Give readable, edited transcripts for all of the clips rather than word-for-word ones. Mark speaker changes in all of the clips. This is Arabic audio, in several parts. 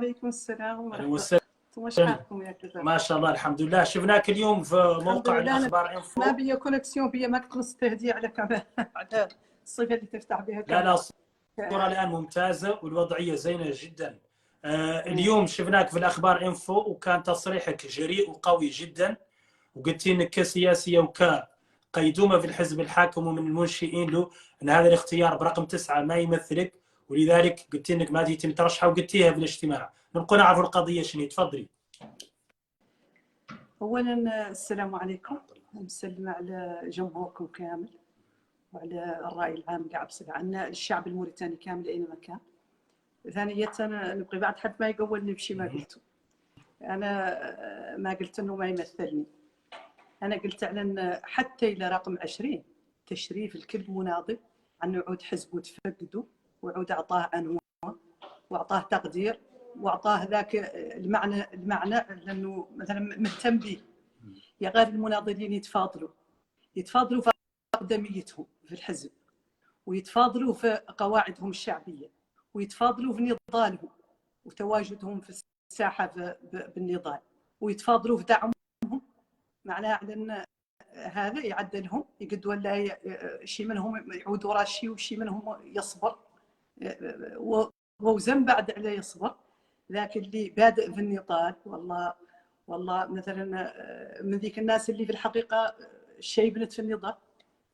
Speaker 1: وعليكم السلام ورحمة الله.
Speaker 2: وسهلا.
Speaker 1: انتم شحالكم يا كذا؟
Speaker 2: ما شاء الله الحمد لله. شفناك اليوم في موقع الاخبار انفو.
Speaker 1: ما بيا كونكسيون بيا ما كنت نستهدي على على الصفه اللي تفتح بها
Speaker 2: لا الصورة الان ممتازة والوضعية زينة جدا. اليوم شفناك في الاخبار انفو وكان تصريحك جريء وقوي جدا، وقلتي انك كسياسية وكقيدومة في الحزب الحاكم ومن المنشئين له ان هذا الاختيار برقم 9 ما يمثلك، ولذلك قلتي انك ما تيتم ترشحه وقلتيها في الاجتماع. نبقى نعرف القضية شنو. تفضلي.
Speaker 1: اولا السلام عليكم، مسلمه على جمهوركم كامل وعلى الراي العام كاع بصفه عامه، الشعب الموريتاني كامل اينما كان. ثانيا انا نبغي بعد حد ما يقولني بشي ما قلته. انا ما قلت انه ما يمثلني، انا قلت على ان حتى الى رقم 20 تشريف الكل مناضل عن عود حزب وتفقده وعود اعطاه عنوان واعطاه تقدير واعطاه ذاك المعنى لانه مثلا مهتم به. يا غير المناضلين يتفاضلوا في اقدميتهم في الحزب، ويتفاضلوا في قواعدهم الشعبيه، ويتفاضلوا في نضالهم وتواجدهم في الساحه بالنضال، ويتفاضلوا في دعمهم. معناها على ان هذا يعدلهم يقد ولا شي منهم يعود ورا شي وشي منهم يصبر ووزن بعد عليه يصبر. لكن اللي بادئ في النضال والله مثلا من ذيك الناس اللي في الحقيقه شيبنت في النضال،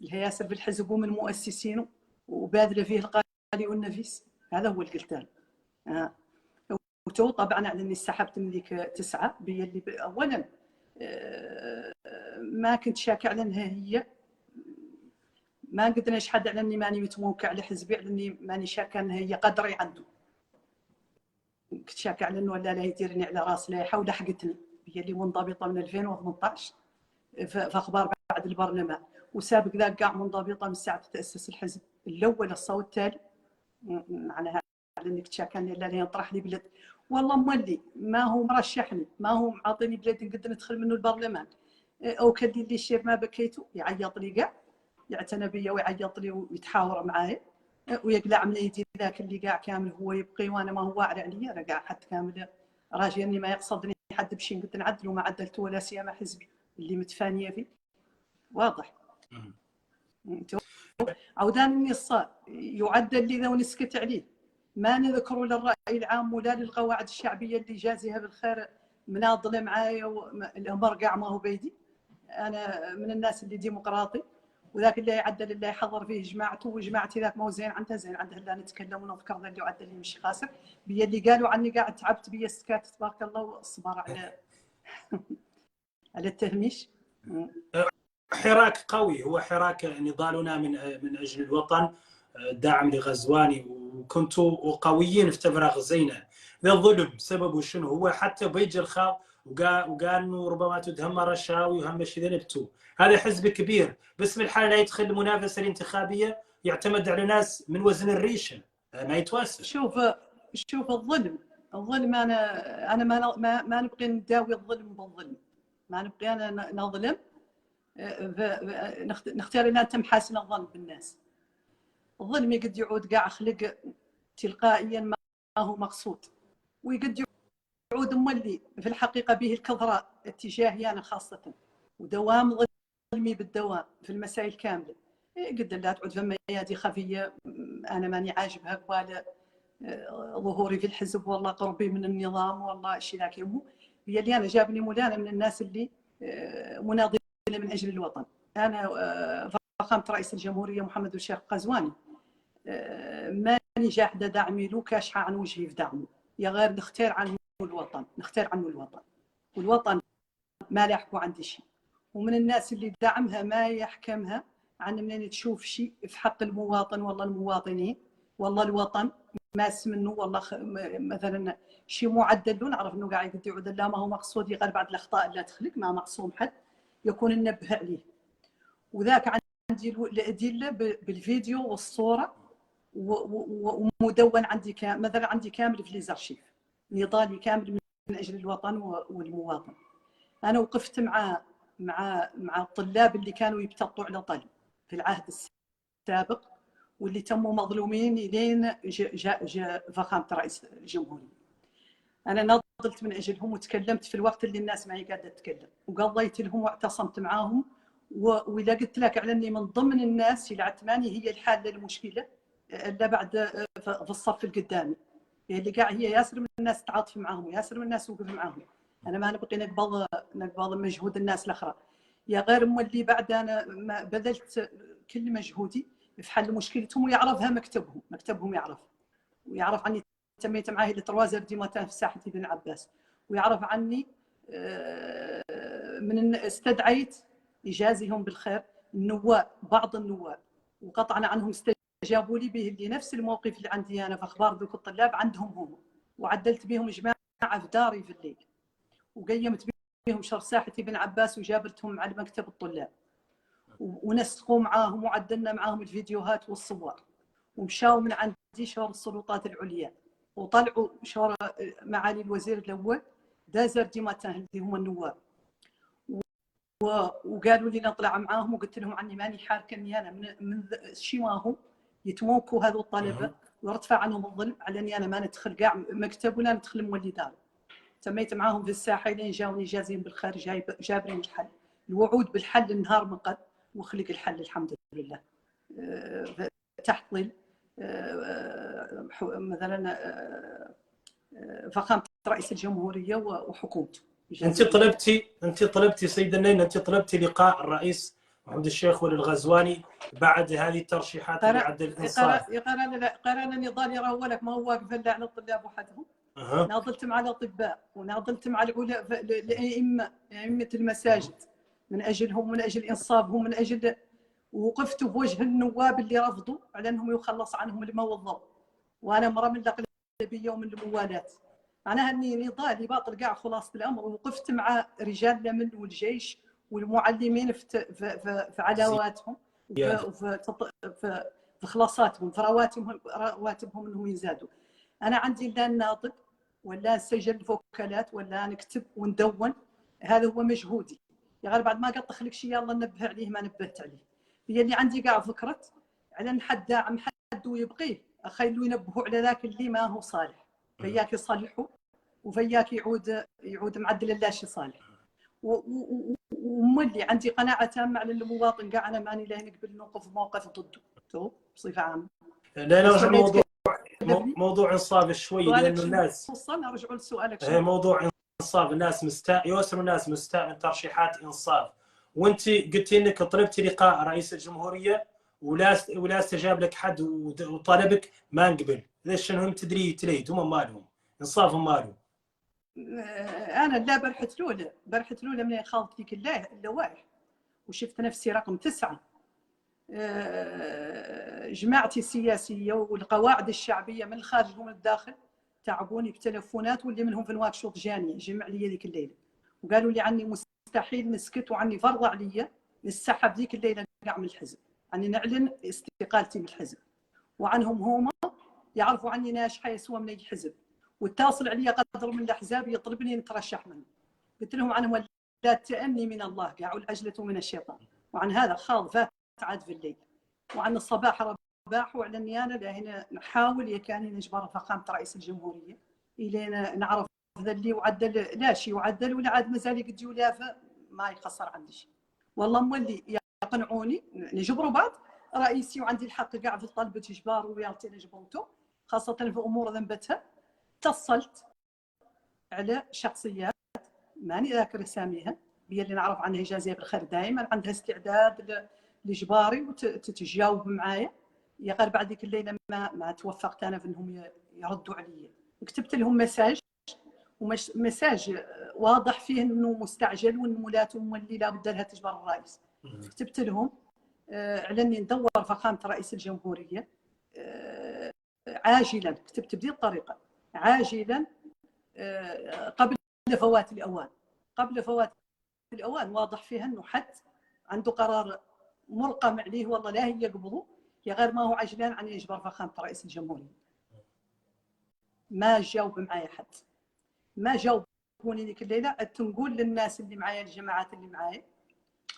Speaker 1: الهياسر في الحزب ومن مؤسسينه وبادله فيه الغالي والنفيس. هذا هو القلتان. وتو طبعا على اني سحبت من ذيك 9 بي اللي اولا ما كنت شاكه على انها هي، ما قد نشهد على اني ماني متموكه على حزبي، على اني ماني شاكه انها هي قدري عنده. كنت شاكه على انه لا يديرني على راس لايحه ولحقتني، هي اللي منضبطه من 2018 في اخبار بعد البرلمان، وسابق ذاك كاع منضبطه من ساعه تاسس الحزب الاول الصوت التالي. معناها على انك تشاكني لا ينطرح لي بلد، والله مولي ما هو مرشحني، ما هو معطيني بلاد نقدر ندخل منه البرلمان، او كدي اللي الشير ما بكيته يعيط لي كاع، يعتنى بيا ويعيط لي ويتحاور معايا ويقلع من يدي ذاك اللي قاع كامل هو يبقي وانا ما هو واعر عليا. انا قاع حد كامل راجي اني ما يقصدني حد بشي نقدر نعدل وما عدلته ولا سيما حزبي اللي متفانيه فيه. واضح. عودان النصاب يعدل لي ذا ونسكت عليه، ما نذكروا للرأي العام ولا للقواعد الشعبية اللي جازها بالخير مناضلة معايا والأمر قاع ما هو بيدي. أنا من الناس اللي ديمقراطي، وذاك اللي يعدل اللي يحضر فيه جماعته وجماعتي ذاك ما هو زين عندها زين عندها، لا نتكلم ونذكر ذا اللي يعدل لي مش خاسر بيا اللي قالوا عني قاعد تعبت بيا السكات تبارك الله والصبر على على التهميش.
Speaker 2: حراك قوي، هو حراك نضالنا من اجل الوطن، داعم لغزواني، وكنتوا قويين في تفرغ زينه. ذا الظلم سببه شنو؟ هو حتى بيجي الخاو وقال انه ربما تدهمر الشاوي وهمش ذنبتوا. هذا حزب كبير، بس في الحاله لا يدخل المنافسه الانتخابيه يعتمد على ناس من وزن الريشه ما يتواسى.
Speaker 1: شوف الظلم انا ما نبغي نداوي الظلم بالظلم، ما نبغي انا نظلم، نختار ان انت محاسن الظن بالناس. الظلم يقد يعود كاع خلق تلقائيا ما هو مقصود، ويقد يعود مولي في الحقيقه به الكثره اتجاهي انا خاصه، ودوام ظلمي بالدوام في المسائل كامله. قد لا تعود فما ايادي خفيه انا ماني عاجبها قبال ظهوري في الحزب والله قربي من النظام والله شي ذاك يمو. هي اللي انا جابني مولانا من الناس اللي مناضلين من اجل الوطن. انا فخامه رئيس الجمهوريه محمد الشيخ قزواني ماني جاحده دعمي له كاشحه عن وجهي في دعمه، يا غير نختار عنه الوطن، والوطن ما لاحقوا عندي شيء. ومن الناس اللي دعمها ما يحكمها عن منين تشوف شيء في حق المواطن، والله المواطنين والله الوطن ماس منه والله مثلا شيء معدل نعرف انه قاعد يعود لا ما هو مقصود، يغير بعض الاخطاء اللي تخلق ما معصوم حد يكون ننبه عليه. وذاك عندي الادله بالفيديو والصوره ومدون عندي مثلا عندي كامل في ليزارشيف نضالي كامل من اجل الوطن والمواطن. انا وقفت مع الطلاب اللي كانوا يبتطوا على طلب في العهد السابق واللي تموا مظلومين لين جاء فخامه رئيس الجمهوريه. انا ناضلت من اجلهم وتكلمت في الوقت اللي الناس معي قاعده تتكلم، وقضيت لهم واعتصمت معاهم. واذا قلت لك على اني من ضمن الناس اللي عتماني هي الحاله المشكله الا بعد في الصف القدامي، اللي قاع هي ياسر من الناس تعاطف معاهم وياسر من الناس وقف معاهم. انا ما نبغي نقبض مجهود الناس الاخرى، يا غير مولي بعد انا ما بذلت كل مجهودي في حل مشكلتهم، ويعرفها مكتبهم ويعرف عني تميت معاه اللي تروازر ديمتان في ساحه ابن عباس، ويعرف عني من استدعيت يجازيهم بالخير بعض النواب، وقطعنا عنهم استجابوا لي به اللي نفس الموقف اللي عندي انا في اخبار ذوك الطلاب عندهم هم، وعدلت بهم اجماع في داري في الليل، وقيمت بهم شر ساحه ابن عباس وجابلتهم على مكتب الطلاب، ونسقوا معاهم وعدلنا معاهم الفيديوهات والصور، ومشاوا من عندي شور السلطات العليا، وطلعوا شور معالي الوزير الاول دازر ديماتان اللي هم النواب، وقالوا لي نطلع معاهم، وقلت لهم عني ماني حاركه اني انا من شيواهم يتموكوا هذو الطلبه ويرتفع عنهم الظلم على اني انا ما ندخل كاع مكتب ولا ندخل مولي دار. تميت معاهم في الساحه لين جاوني جازين بالخير، جابرين الحل، الوعود بالحل النهار من قد، وخلق الحل الحمد لله تحت ظل مثلا فخامه رئيس الجمهوريه وحكومته.
Speaker 2: انت طلبتي سيد النين، انت طلبتي لقاء الرئيس محمد الشيخ ولي الغزواني بعد هذه الترشيحات اللي عند الانصاف.
Speaker 1: قرار نضالي راه ولك ما هو واقف الا على الطلاب وحدهم. ناضلت مع الاطباء وناضلت مع الائمه المساجد من اجلهم، من اجل انصافهم، من اجل، ووقفت بوجه النواب اللي رفضوا على انهم يخلص عنهم الماء والضوء، وانا مرة من الاغلبيه ومن الموالاه، معناها اني نضالي باطل كاع خلاصه الامر. ووقفت مع رجال الامن والجيش والمعلمين في علاواتهم في خلاصاتهم، في رواتبهم انهم يزادوا. انا عندي لا ناطق ولا نسجل فوكالات ولا نكتب وندون، هذا هو مجهودي. يا غير بعد ما قطخ لك شيء يلا نبه عليه ما نبهت عليه. هي اللي عندي قاع فكره على ان حد داعم حد ويبقيه اخيلوا ينبهوا على ذاك اللي ما هو صالح، فياك يصلحوا وفياك يعود معدل اللاشي صالح. ومولي عندي قناعه تامه على المواطن كاع انا ماني لا نقبل نوقف موقف ضده بصفه عامه.
Speaker 2: لا نرجع موضوع انصاف شوي، لانه الناس
Speaker 1: نرجعوا لسؤالك
Speaker 2: شنو موضوع انصاف. الناس يوصلوا الناس مستاء من ترشيحات انصاف، وانت قلتي انك طلبتي لقاء رئيس الجمهوريه ولا استجاب لك حد وطلبك ما نقبل. ليش؟ شنو تدري تليت هم مالهم انصافهم مالهم.
Speaker 1: انا لا برحت لوله من خالط فيك اللوائح وشفت نفسي رقم 9. جماعتي السياسيه والقواعد الشعبيه من الخارج ومن الداخل تعبوني بتلفونات، واللي منهم في نواكشوط جاني جمع لي ذيك الليله وقالوا لي عني مستحيل نسكت، وعني فرض عليا نسحب ذيك الليله كاع من الحزب، عني نعلن استقالتي من الحزب، وعنهم هما يعرفوا عني ناجحه يسوى من اي حزب، واتصل علي قدر من الاحزاب يطلبني نترشح منه. قلت لهم عنهم لا تأني من الله كاع والعجله من الشيطان، وعن هذا خاض فات عاد في الليل، وعن الصباح رباح، وعلى اني انا هنا نحاول كان نجبر فخامه رئيس الجمهوريه الينا نعرف ذا اللي وعدل لا شيء وعدل ولا عاد مازال يقد يولافه ما يخسر عندي شيء. والله مولي يقنعوني نجبروا بعض رئيسي، وعندي الحق كاع في طلبة اجبار ويالتي نجبرته خاصه في امور ذنبتها. اتصلت على شخصيات ماني ذاكر اساميها، هي اللي نعرف عنها جازيه بالخير دائما عندها استعداد لاجباري وتتجاوب معايا. يا غير بعد ذيك الليله ما توفقت انا في انهم يردوا علي. كتبت لهم مساج واضح فيه انه مستعجل وانه مولاتهم مولي لابد لها تجبر الرئيس. كتبت لهم على اني ندور فخامه رئيس الجمهوريه عاجلا، كتبت بهذه الطريقه عاجلا قبل فوات الاوان. قبل فوات الاوان واضح فيها انه حد عنده قرار مرقم عليه والله لا هي يقبضوا، يا غير ما هو عجلان عن يجبر فخامه رئيس الجمهوريه. ما جاوب معايا حد، ما جاوبوني ذيك الليله. نقول للناس اللي معايا الجماعات اللي معايا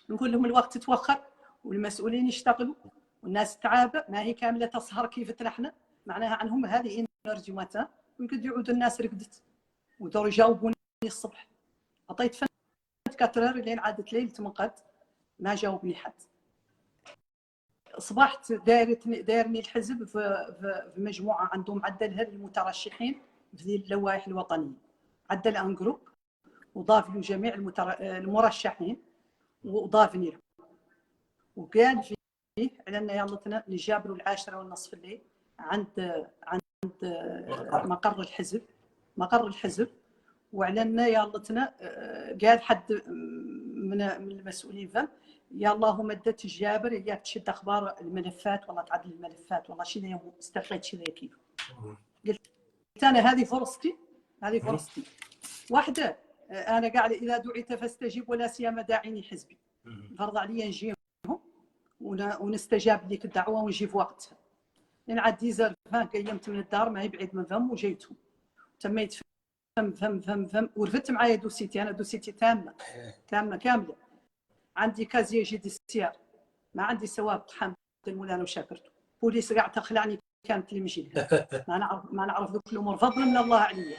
Speaker 1: نقول لهم الوقت تتوخر والمسؤولين يشتغلوا والناس تعابه، ما هي كامله تسهر كيف احنا، معناها عنهم هذه انرجي متى ويقعد يعود الناس رقدت ودوروا يجاوبوني الصبح. عطيت فن 4 لين عادت ليل تمقد ما جاوبني حد. اصبحت دايرني الحزب في مجموعه عندهم عدلها للمترشحين في اللوائح الوطنيه، عدل ان جروب وضاف له جميع المرشحين وضافني له، وقال فيه على ان يلا نجابروا 10:30 الليل عند مقر الحزب وعلى ان يلا قال حد من المسؤولين فهم يلا هو مدة تجابر ياك تشد اخبار الملفات والله تعدل الملفات والله شي استقيت شي كيف. قلت انا هذه فرصتي واحده، انا قاعده اذا دعيت فاستجيب ولا سيما داعيني حزبي، فرض علي نجيهم ونستجاب لك الدعوه ونجي في وقتها. لان عاد زرفان قيمت من الدار ما هي بعيد من فم وجيتهم تميت فم ورفدت معايا دوسيتي، انا دوسيتي تامه كامله، عندي كازي جديسيار ما عندي سوابق حمد المولانا وشاكرته، بوليس قاعد تخلعني كانت اللي مشي لها ما نعرف ذوك الامور فضل من الله علي.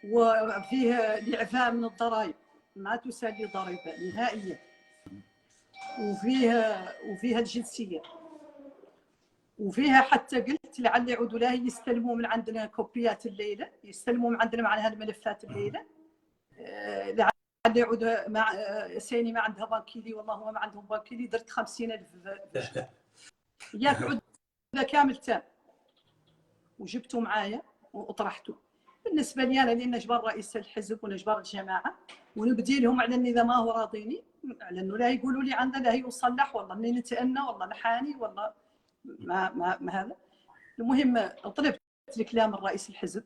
Speaker 1: وفيه الاعفاء من الضرائب ما تسالي ضريبه نهائيا، وفيها الجنسيه، وفيها حتى قلت لعل يعودوا لها يستلموا من عندنا كوبيات الليله، يستلموا من عندنا مع هالملفات الليله، لعل يعود مع سيني ما عندها بانكيلي والله ما عندهم بانكيلي، درت 50,000 ياك عود كامل تام وجبته معايا وطرحته. بالنسبه لي انا لان جبر رئيس الحزب ونجبر الجماعه ونبدي لهم على اني اذا ما هو راضيني على انه لا يقولوا لي عندنا لا يصلح والله اني نتأنى والله نحاني والله ما هذا. المهم طلبت الكلام الرئيس الحزب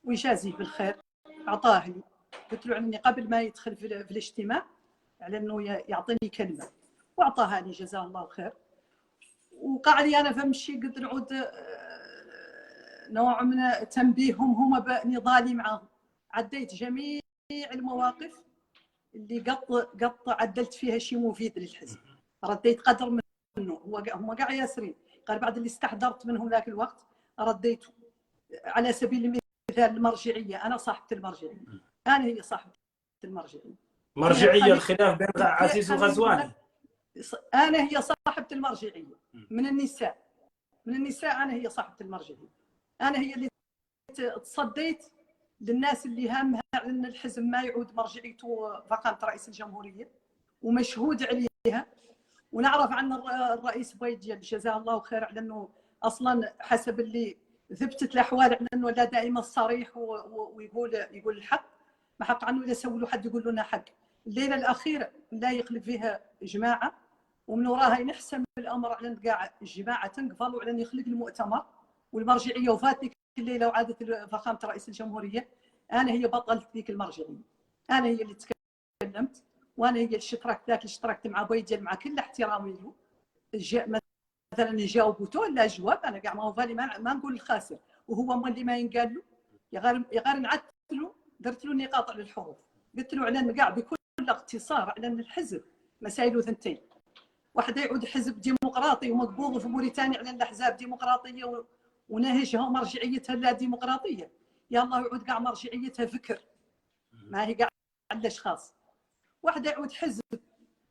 Speaker 1: ويجازيه بالخير، اعطاه لي، قلت له اني قبل ما يدخل في الاجتماع على انه يعطيني كلمه واعطاها لي جزاه الله خير. وقع لي انا فمشي قد نعود نوع من تنبيههم هم بنضالي معهم، عديت جميع المواقف اللي قط عدلت فيها شيء مفيد للحزب، رديت قدر منه. هم قاع ياسرين قال بعد اللي استحضرت منهم ذاك الوقت رديته. على سبيل المثال المرجعيه، انا صاحبه المرجعيه، انا هي صاحبه المرجعيه،
Speaker 2: مرجعيه الخلاف بين عزيز وغزواني،
Speaker 1: انا هي صاحبه المرجعيه من النساء انا هي صاحبه المرجعيه، انا هي اللي تصديت للناس اللي هامها ان الحزب ما يعود مرجعيته فقامت رئيس الجمهوريه ومشهود عليها. ونعرف عن الرئيس بويدجل جزاه الله خير على انه اصلا حسب اللي ثبتت الاحوال على انه لا دائما صريح ويقول الحق، ما حق عنه اذا سووا له حد يقول لنا حق. الليله الاخيره لا يقلب فيها جماعه ومن وراها ينحسم الامر على ان كاع الجماعه تنقفل وعلى ان يخلق المؤتمر والمرجعيه وفاتك الليله وعادت فخامه رئيس الجمهوريه. انا هي بطلت ذيك المرجعيه، انا هي اللي تكلمت، وانا هي اللي اشتركت مع بويدجل مع كل احترامي له. مثلا جاوبته لا جواب انا كاع ما هو بالي ما نقول الخاسر، وهو اللي ما ينقال له يا غير نعدت له، درت له نقاط على الحروف، قلت له على كاع بكل اختصار على ان الحزب مسائله ثنتين، واحد يعود حزب ديمقراطي ومقبوض في موريتانيا على الاحزاب ديمقراطيه ونهجها ومرجعيتها لا ديمقراطيه، يا الله يعود كاع مرجعيتها فكر ما هي كاع على الاشخاص. واحد يعود حزب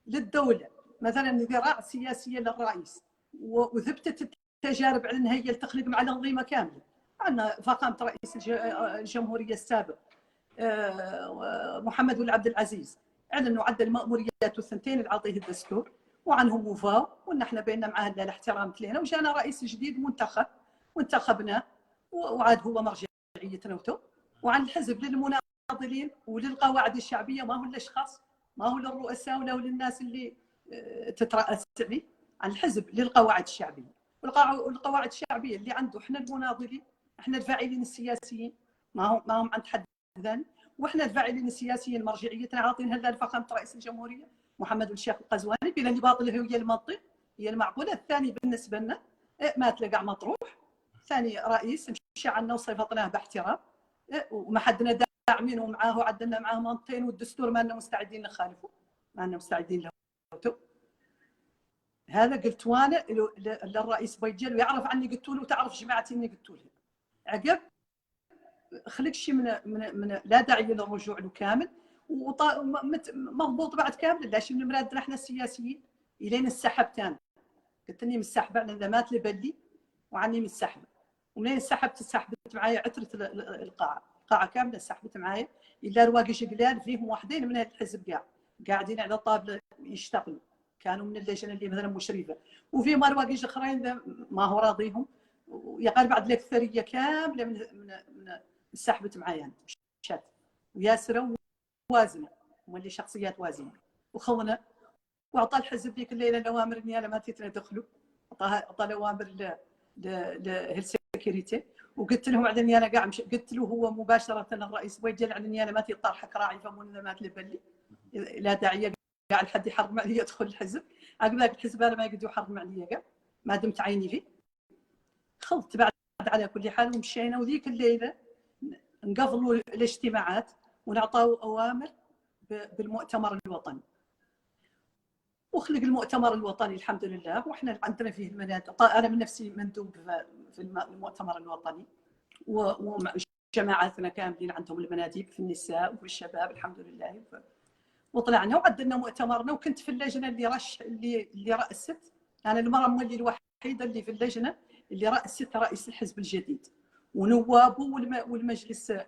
Speaker 1: للدوله مثلا ذراع سياسيه للرئيس وثبتت التجارب على انها هي تخلق مع الانظمه كامله. عندنا فخامه رئيس الجمهوريه السابق محمد بن عبد العزيز على انه عدل مأمورياته الثنتين اللي عطيه الدستور وعنهم وفاو، وان احنا بيننا معاه الاحترام لنا، وجانا رئيس جديد منتخب وانتخبناه وعاد هو مرجعيتنا وتو. وعن الحزب للمناضلين وللقواعد الشعبيه ما هو الاشخاص، ما هو للرؤساء ولا للناس اللي تترأس عليه، عن الحزب للقواعد الشعبيه. والقواعد الشعبيه اللي عنده احنا المناضلين، احنا الفاعلين السياسيين، ما هم عند حد ثاني، واحنا الفاعلين السياسيين مرجعيتنا عاطينها لفخامه رئيس الجمهوريه محمد الشيخ القزواني بلا باطل هي المنطق هي المعقوله. الثاني بالنسبه لنا ما تلقى مطروح، ثاني رئيس مشى عنا وصيفطناه باحترام وما حدنا داعمين ومعاه وعدلنا معاه منطقين، والدستور ما لنا مستعدين نخالفه، ما لنا مستعدين له. هذا قلت وانا للرئيس بويدجل ويعرف عني، قلت له وتعرف جماعتي اني قلت له. عقب خلق شيء من لا داعي للرجوع له كامل، مضبوط بعد كامل. لا شيء من مرادنا احنا السياسيين الين السحب ثاني. قلت اني مسحبه على ذمات لبلي وعني مسحبه، ومنين انسحبت سحبت معايا عتره القاعه كامله سحبت معايا، الا رواقش قلال فيهم واحدين من الحزب قاعدين على الطابله يشتغلوا، كانوا من اللجنه اللي مثلا مشرفه، وفي رواقش اخرين ما هو راضيهم، ويقال بعد الاكثريه كامله من سحبت معايا مشات وياسره ووازنه، هم اللي شخصيات وازنه وخونه. واعطى الحزب ذيك الليله الاوامر اني انا ما تدخلوا، اعطى الاوامر للسكيورتي، وقلت لهم على اني انا قاعد قلت له هو مباشره الرئيس بوجه على اني انا ما تطرحك راعي فمون ما تلبلي، لا داعي قاعد حد يحرم علي يدخل الحزب. عقب ذاك الحزب انا ما يقدروا يحرم علي قاع ما دمت عيني فيه. خلت بعد على كل حال ومشينا، وذيك الليله نقفلوا الاجتماعات ونعطوا اوامر بالمؤتمر الوطني. وخلق المؤتمر الوطني الحمد لله، واحنا عندنا فيه المناديب. انا من نفسي مندوب في المؤتمر الوطني، وجماعاتنا كاملين عندهم المناديب في النساء وفي الشباب الحمد لله. وطلعنا وعدلنا مؤتمرنا، وكنت في اللجنه اللي رأست. انا المره مولي الوحيده اللي في اللجنه اللي رأست رئيس الحزب الجديد ونوابه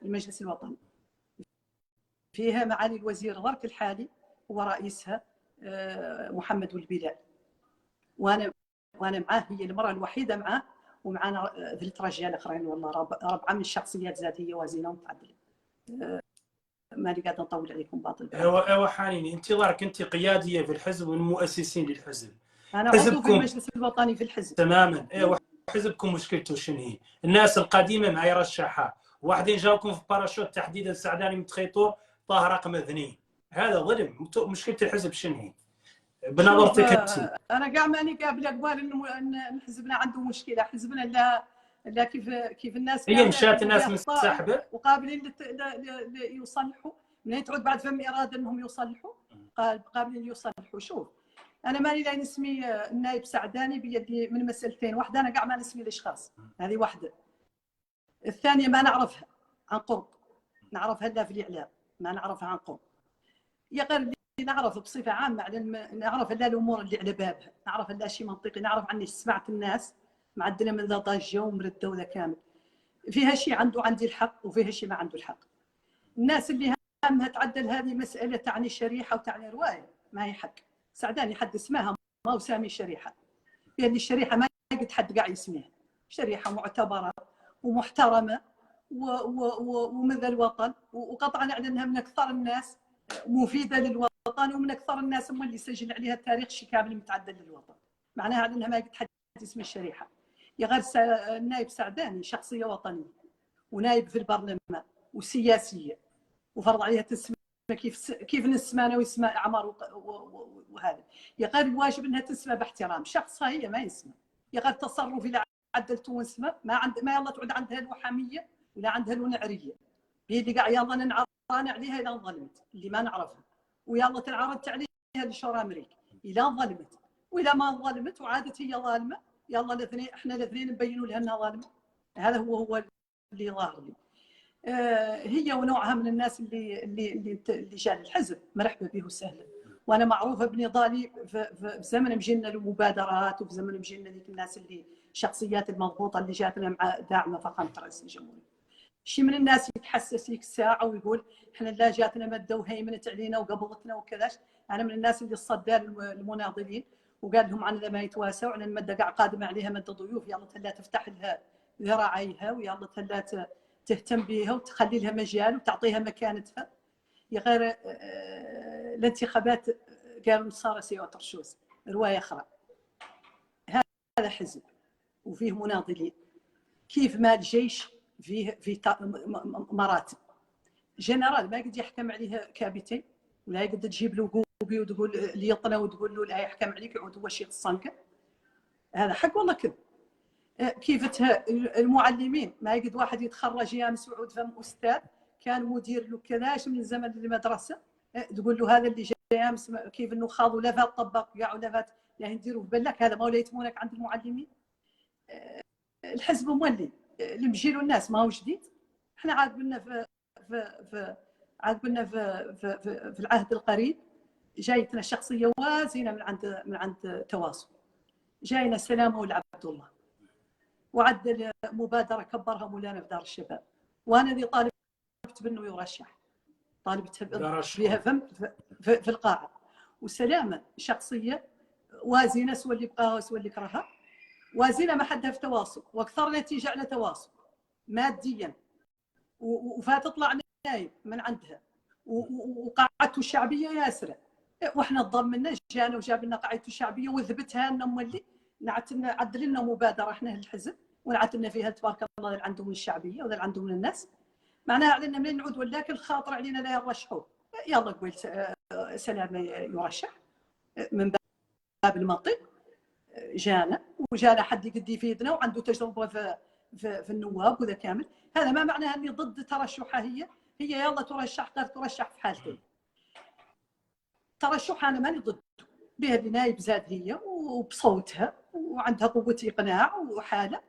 Speaker 1: المجلس الوطني. فيها معالي الوزير ظرف الحالي هو رئيسها محمد والبلال، وانا معاه، هي المراه الوحيده معاه، ومعنا 3 رجال اخرين والله 4 من الشخصيات ذاتيه وازنه ومتعدله. ماني قاعده نطول عليكم باطل.
Speaker 2: ايوه حنيني، انتظارك انت قياديه في الحزب ومن المؤسسين للحزب.
Speaker 1: انا عضو في المجلس الوطني في الحزب
Speaker 2: تماما. ايوه حزبكم مشكلته شنو هي؟ الناس القديمه ما يرشحها، واحدين جاوكم في باراشوت تحديدا السعداني متخيطوا طه رقم 2. هذا ظلم. مشكله الحزب شنو هي؟ بنظرتك انت.
Speaker 1: انا كاع ماني قابل اقوال ان حزبنا عنده مشكله. حزبنا لا كيف الناس
Speaker 2: هي مشات الناس منسحبه
Speaker 1: وقابلين يصلحوا، منين تعود بعد فم اراده انهم يصلحوا قابلين يصلحوا. شوف انا ماني لا نسمي النائب سعداني بيدي من مسألتين، واحده انا كاع ما نسمي الاشخاص، هذه واحده. الثانيه ما نعرفها عن قرب، نعرفها لا في الاعلام، ما نعرفها عن قرب. يا غير اللي نعرف بصفه عامه على نعرف لا الامور اللي على بابها، نعرف لا شيء منطقي، نعرف عني سمعت الناس معدله من ذا ضجه ومن الدوله كامل، فيها شيء عندي الحق وفيها شيء ما عنده الحق. الناس اللي همها تعدل هذه مساله تعني شريحه وتعني روايه، ما هي حق. سعداني حد اسمها ما هو سامي شريحه، لان الشريحه ما قد حد قاعد يسميها. شريحه معتبره ومحترمه ومن ذا الوطن، وقطعا على انها من اكثر الناس مفيده للوطن، ومن اكثر الناس هم اللي سجل عليها التاريخ شيء كامل متعدل للوطن. معناها على انها ما قد حد اسم الشريحه. يا غير النائب سعداني شخصيه وطنيه ونائب في البرلمان وسياسيه، وفرض عليها تسمى كيف نسمانا ويسمى اعمار وهذا. يا غير الواجب انها تسمى باحترام. شخصها هي ما يسمى. يا غير تصرف الى عدلت ونسمى ما يلا تعود عندها الوحميه ولا عندها الونعريه، هي اللي قاعد يلا ننعرض عليها الى ظلمت اللي ما نعرفها، ويلا تنعرضت عليها لشورى امريكا الى ظلمت، والى ما ظلمت وعادت هي ظالمه يلا الاثنين احنا الاثنين نبينوا لها انها ظالمه. هذا هو اللي ظاهر لي. هي ونوعها من الناس اللي جاء الحزب مرحبا به وسهلا. وانا معروفه بنضالي في زمن مجينا المبادرات، وفي زمن مجينا ذيك الناس اللي الشخصيات المضبوطه اللي جاتنا مع داعمه فخامه رئيس الجمهوريه. شي من الناس يتحسس ليك ساعه ويقول احنا لا جاتنا مده وهيمنت علينا وقبضتنا وكذاش. انا من الناس اللي صدى المناضلين وقال لهم عن ما يتواسوا على المده قاع قادمه عليها مده ضيوف، يلا تلا تفتح لها ذراعيها ويلا تلا تهتم بها وتخلي لها مجال وتعطيها مكانتها. يا غير الانتخابات قالوا نصارى سي اوترشوز روايه اخرى. هذا حزب وفيه مناضلين كيف ما الجيش فيه مراتب. جنرال ما قد يحكم عليها كابتن، ولا يقدر تجيب له قوبي وتقول ليطنا وتقول له لا يحكم عليك يعود هو شيء الصنكه. هذا حق والله كذب. كيف المعلمين ما يقد واحد يتخرج يا مسعود فم استاذ كان مدير له كذاش من زمن المدرسه تقول له هذا اللي جاي امس كيف انه خاضوا لا فات طبق كاع ولا فات يعني نديروا في بالك. هذا ما ولا يتمونك عند المعلمين. الحزب مولي اللي مجي له الناس ما هو جديد. احنا عاد بنا في عاد بنا في العهد القريب جايتنا شخصيه وازنه من عند تواصل، جاينا سلامه والعبد الله، وعد مبادره كبرها مولانا في دار الشباب، وانا اللي طالبت بانه يرشح، طالبت بها في القاعه. وسلامه شخصيه وازنه، سوى اللي بقاها سوى اللي كرهها، وازنه ما حدها في تواصل، واكثر نتيجه على تواصل ماديا، وفتطلع نايب من عندها، وقاعته الشعبيه ياسره، واحنا تضمنا جانا وجاب لنا قاعدته الشعبيه وثبتها لنا مولي، عدل لنا مبادره احنا الحزب ونعتلنا فيها تبارك الله اللي عندهم الشعبيه ولا عندهم من الناس، معناها علينا منين نعود، ولكن الخاطر علينا لا يرشحوه، يلا قبل سلامه يرشح من باب المنطق، جانا وجانا حد يقدر يفيدنا وعنده تجربه في النواب وذا كامل، هذا ما معناها اني ضد ترشحها، هي يلا ترشح، غير ترشح في حالتين. ترشح انا ماني ضده، بها اللي نايب زاد هي وبصوتها وعندها قوه اقناع وحاله،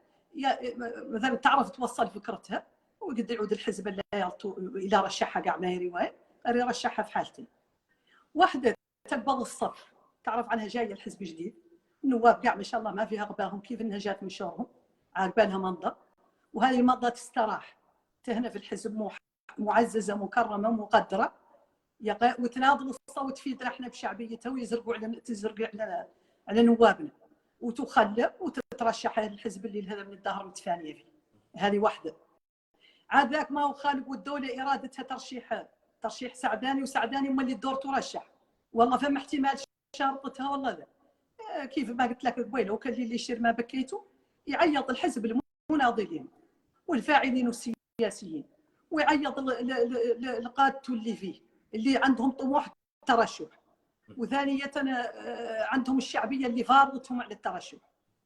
Speaker 1: مثلا تعرف توصل فكرتها، وقد يعود الحزب الى رشحها كاع ما هي روايه، يرشحها في حالتين. واحده تقبض الصف، تعرف عنها جايه الحزب جديد، النواب كاع ما شاء الله ما فيها غباهم، كيف انها جات من شورهم عاقبالها منظر، وهذه المنظر تستراح تهنا في الحزب معززه مكرمه مقدره، وتناضل الصوت في احنا بشعبيتها، ويزرقوا على نوابنا، وتخلى وتترشح الحزب اللي هذا من الدهر متفانيه فيه. هذه واحده. عاد ذاك ما هو خالق، والدوله ارادتها ترشيح سعداني، وسعداني مولي الدور ترشح، والله فما احتمال شارطتها والله ذا، كيف ما قلت لك قبيله، وكان اللي يشير ما بكيته يعيط الحزب المناضلين والفاعلين والسياسيين، ويعيط لقادته اللي فيه اللي عندهم طموح الترشح، وثانية عندهم الشعبية اللي فارضتهم على الترشح،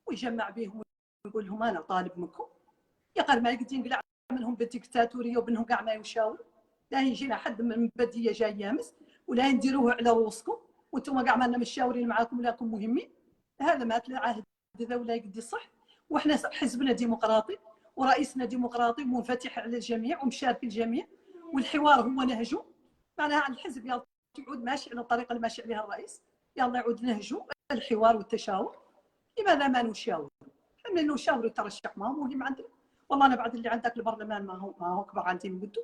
Speaker 1: ويجمع بهم ويقول لهم أنا طالب منكم، يقال ما يقدر ينقلع منهم بالديكتاتورية وبنهم كاع ما يشاور، لا يجينا حد من بدية جاي يامس، ولا ينديروه على رؤوسكم، وانتم كاع مالنا مشاورين معاكم ولاكم مهمين. هذا ما العهد ذا ولا يقدر صح، واحنا حزبنا ديمقراطي ورئيسنا ديمقراطي ومنفتح على الجميع ومشارك الجميع، والحوار هو نهجه، معناها الحزب يعود ماشي على الطريقه اللي ماشي عليها الرئيس، يلا يعود نهجه الحوار والتشاور. لماذا ما نشاور؟ احنا نشاور الترشح ما هو مهم عندنا، والله انا بعد اللي عندك البرلمان ما هو كبر عندي من بده،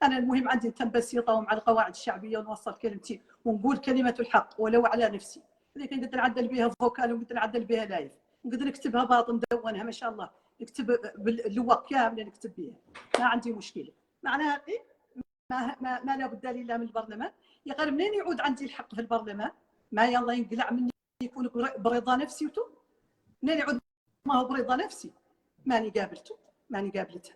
Speaker 1: انا المهم عندي نتم بسيطه ومع القواعد الشعبيه ونوصل كلمتي ونقول كلمه الحق ولو على نفسي، هذيك نقدر نعدل بها فوكال ونقدر نعدل بها لايف، نقدر نكتبها باطن ندونها ما شاء الله، نكتب باللغه كامله نكتب بها، ما عندي مشكله. معناها ما لابد الا من البرلمان، يقال منين يعود عندي الحق في البرلمان؟ ما يلا ينقلع مني يكون برضا نفسي وتو، منين يعود ما هو برضا نفسي؟ ماني قابلته، ماني قابلته،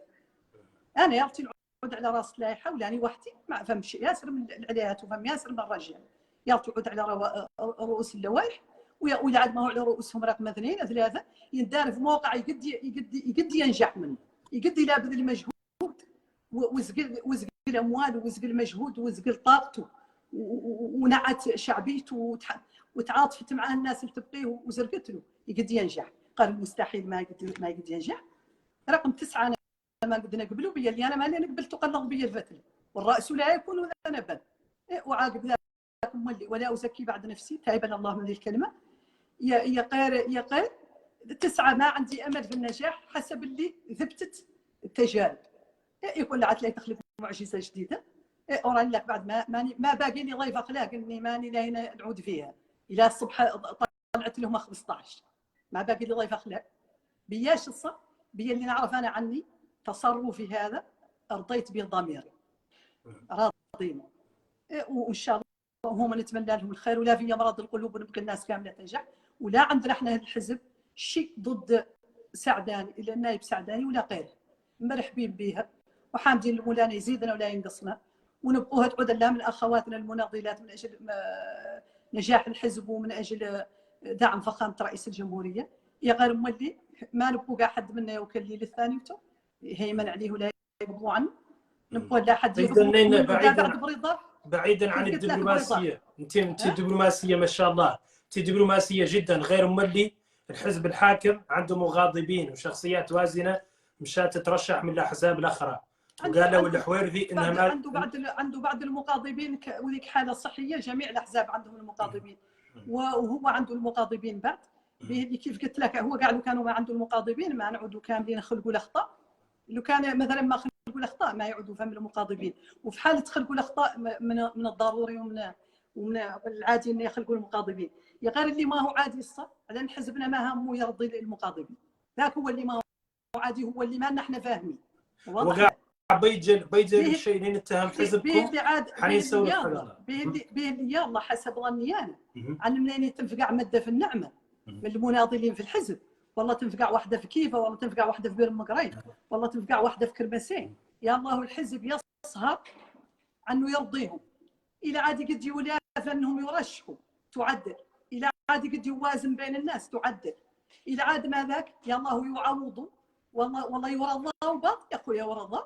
Speaker 1: انا يرتي نعود على راس لائحه ولاني وحدي، ما فهمش ياسر من العليات وفهم ياسر من الرجال، يرتي يعود على رؤوس اللوائح، ولا عاد ما هو على رؤوسهم رقم 2 3 يندار في موقع يقد ينجح منه، يقد يلابذ المجهود وزق الاموال وزق المجهود وزق طاقته ونعت شعبيته وتعاطفت مع الناس اللي تبقيه وزرقت له، يقد ينجح. قال مستحيل ما يقد ينجح. رقم 9 انا ما قد نقبله بيا اللي انا مالي نقبل تقلق بيا الفتل، والراس لا يكون ذنبا، وعاقب ذاك ولا ازكي بعد نفسي تائبا الله من ذي الكلمه. يا قير 9 ما عندي امل في النجاح حسب اللي ثبتت التجارب، يكون لعت لي تخلق معجزه جديده، وراني لك بعد ما باقي لي ضيف اخلاق اني ماني لاين نعود فيها الى الصبح طلعت لهم 15، ما باقي لي ضيف اخلاق بياش الصح بيا اللي نعرف انا عني تصرفي هذا ارضيت به ضميري راضين، وان شاء الله هم نتمنى لهم الخير، ولا في امراض القلوب ونبقى الناس كامله تنجح، ولا عندنا احنا الحزب شيء ضد سعداني الا النائب سعداني ولا غيره، مرحبين بها وحامدين المولانا يزيدنا ولا ينقصنا، ونبقوها تعود لها من اخواتنا المناضلات من اجل نجاح الحزب ومن اجل دعم فخامه رئيس الجمهوريه. يا غير مولي ما نبقوا كاع حد منا يوكل لي للثاني هيمن عليه ولا يقبضوا عنه، نبقوا لا حد
Speaker 2: بعيدا عن الدبلوماسيه. انت دبلوماسيه ما شاء الله، انت دبلوماسيه جدا. غير مولي الحزب الحاكم عنده مغاضبين وشخصيات وازنه مشات تترشح من الاحزاب الاخرى، وقال له الحويرثي انها
Speaker 1: عنده بعض المقاضبين وذيك حاله صحيه، جميع الاحزاب عندهم المقاضبين، وهو عنده المقاضبين بعد اللي كيف قلت لك. هو قاعد كانوا ما عنده المقاضبين ما نعودوا كاملين خلقوا الاخطاء. لو كان مثلا ما خلقوا الاخطاء ما يعودوا فهم المقاضبين. وفي حاله خلقوا الاخطاء من الضروري ومن العادي ان يخلقوا المقاضبين. يا غير اللي ما هو عادي الصح، لان حزبنا ما همه يرضي المقاضبين. ذاك هو اللي ما هو عادي، هو اللي ما نحن فاهمين.
Speaker 2: واضح. بيجل الشيء اللي نتهم حزبكم حيسوي
Speaker 1: به اللي يلا حسب ظني انا عن منين تنفقع مده في النعمه من المناضلين في الحزب. والله تنفقع واحده في كيفه، والله تنفقع واحده في بير المقرين، والله تنفقع واحده في كرمسين. يا الله الحزب يسهر عنه يرضيهم. الى عادي قد يولى انهم يرشحوا تعدل، الى عادي قد يوازن بين الناس تعدل، الى عاد ما ذاك يا الله يعوضوا. والله يرضى وباط يا اخويا ورضى.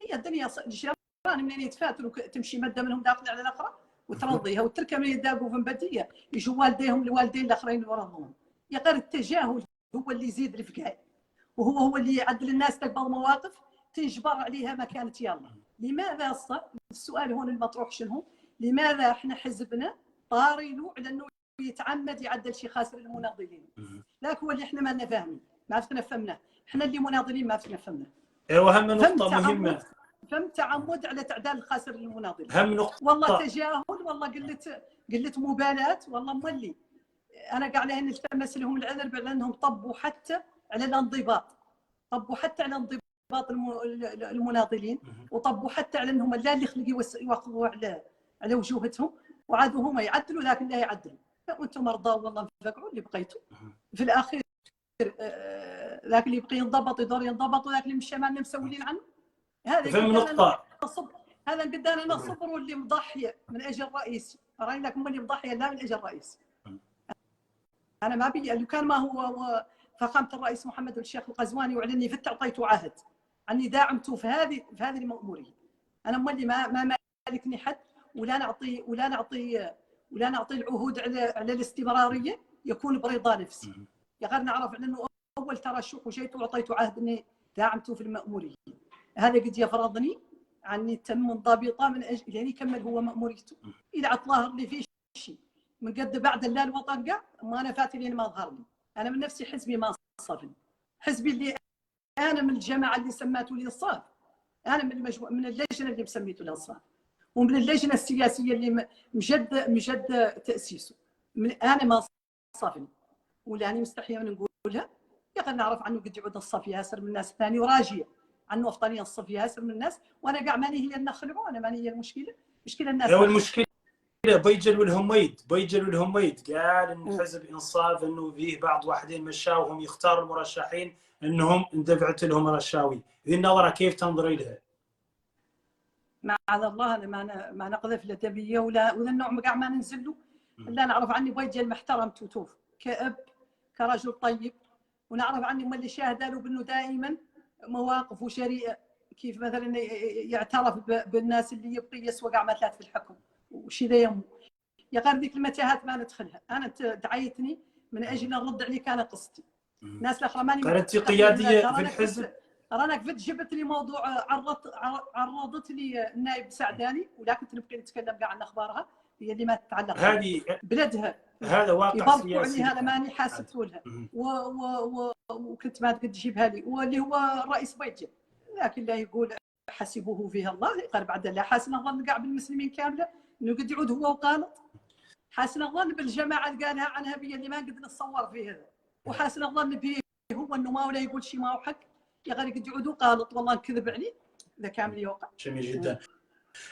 Speaker 1: هي الدنيا الجيران منين يتفاتلوا تمشي مده منهم داخله على الاخرى وترضيها، والتركه من يداقوا في مبديه يجوا والديهم لوالدين الاخرين يرضون. يا غير التجاهل هو اللي يزيد الفقاع، وهو اللي يعدل الناس تقبل مواقف تنجبر عليها ما كانت. يلا لماذا السؤال هون المطروح شنو؟ لماذا احنا حزبنا طاري له على انه يتعمد يعدل شي خاسر المناضلين؟ ذاك هو اللي احنا ما لنا فاهمين، ما فتنا فهمناه. احنا اللي مناضلين ما فتنا فهمناه.
Speaker 2: ايوه، هم نقطه مهمه.
Speaker 1: فهم تعمد على تعدال الخاسر للمناضلين.
Speaker 2: هم نقطه
Speaker 1: والله تجاهل، والله قلت مبالاه. والله مولي انا قاعد عليها نلتمس لهم العذر بانهم طبوا حتى على الانضباط، طبوا حتى على انضباط المناضلين، وطبوا حتى على انهم لا اللي خلقوا يوقفوا على وجوهتهم، وعادوا هم يعدلوا لكن لا يعدلوا. وانتم مرضى والله انفقعوا اللي بقيتوا في الاخير. ذاك اللي يبقى ينضبط يدور ينضبط، وذاك اللي مشى ما مسولين عنه. هذا
Speaker 2: فهم نقطه.
Speaker 1: هذا قدامنا صبر، واللي مضحيه من اجل الرئيس. راينا لكم اللي مضحيه لا من اجل الرئيس. انا ما بي لو كان ما هو فخامه الرئيس محمد الشيخ القزواني وعلني فت اعطيته عهد اني داعمته في هذه المأموريه. انا مولي ما مالكني حد، ولا نعطي العهود على الاستمراريه يكون برضا نفسي. يا غير نعرف انه اول ترشح وجيت واعطيته عهد اني داعمته في المأموريه. هذا قد يفرضني عني تم منضبطه من اجل يعني يكمل هو مأموريته. الى عطلاه اللي فيه شيء من قد بعد لا الوطن قاع ما انا فاتي لين ما ظهر لي. انا من نفسي حزبي ما صافني، حزبي اللي انا من الجماعه اللي سماته لي الصاف، انا من اللجنه اللي مسميته لها الصاف، ومن اللجنه السياسيه اللي مجد تاسيسه. انا ما صافني، ولاني مستحيه من نقولها. يا نعرف عنه قد يعود الصف ياسر من الناس الثاني، وراجيه عنه افضليه الصف ياسر من الناس، وانا كاع ماني هي اللي نخلعه، انا ماني هي المشكله الناس.
Speaker 2: هو المشكله بيجل والهميد قال ان حزب انصاف انه فيه بعض واحدين مشاوهم يختاروا المرشحين انهم اندفعت لهم رشاوي. ذي النظره كيف تنظري لها؟
Speaker 1: معاذ الله، انا ما نقذف لا تبيه ولا النوع كاع ما ننزل له. الا نعرف عني بيجل محترم توتوف كأب كرجل طيب، ونعرف عني اللي شاهد له بانه دائما مواقف وشريعه، كيف مثلا يعترف بالناس اللي يبقي يسوى كاع مثلات في الحكم وشي ذا يوم. يا غير ذيك المتاهات ما ندخلها. انا دعيتني من اجل نرد عليك، انا قصتي. الناس الاخرى ماني
Speaker 2: كانت قياديه في الحزب.
Speaker 1: رانك فت جبت لي موضوع عرضت لي النائب سعداني، ولا كنت نبقي نتكلم كاع عن اخبارها هي اللي ما تتعلق
Speaker 2: هذه
Speaker 1: بلدها.
Speaker 2: هذا واقع سياسي
Speaker 1: عليها. انا ماني حاسبته لها وكنت ما تقد تجيبها لي، واللي هو الرئيس بيجل. لكن لا يقول حسبوه فيها الله. قال بعد لا حاسن الظن كاع بالمسلمين كامله انه قد يعود هو وقالط. حاسن الظن بالجماعه اللي قالها عنها بي اللي ما قد نتصور فيه هذا، وحاسن الظن به هو انه ما ولا يقول شيء ما هو حق. يا غير قد يعود وقالط والله نكذب عليه. ذا كامل يوقع.
Speaker 2: جميل جدا.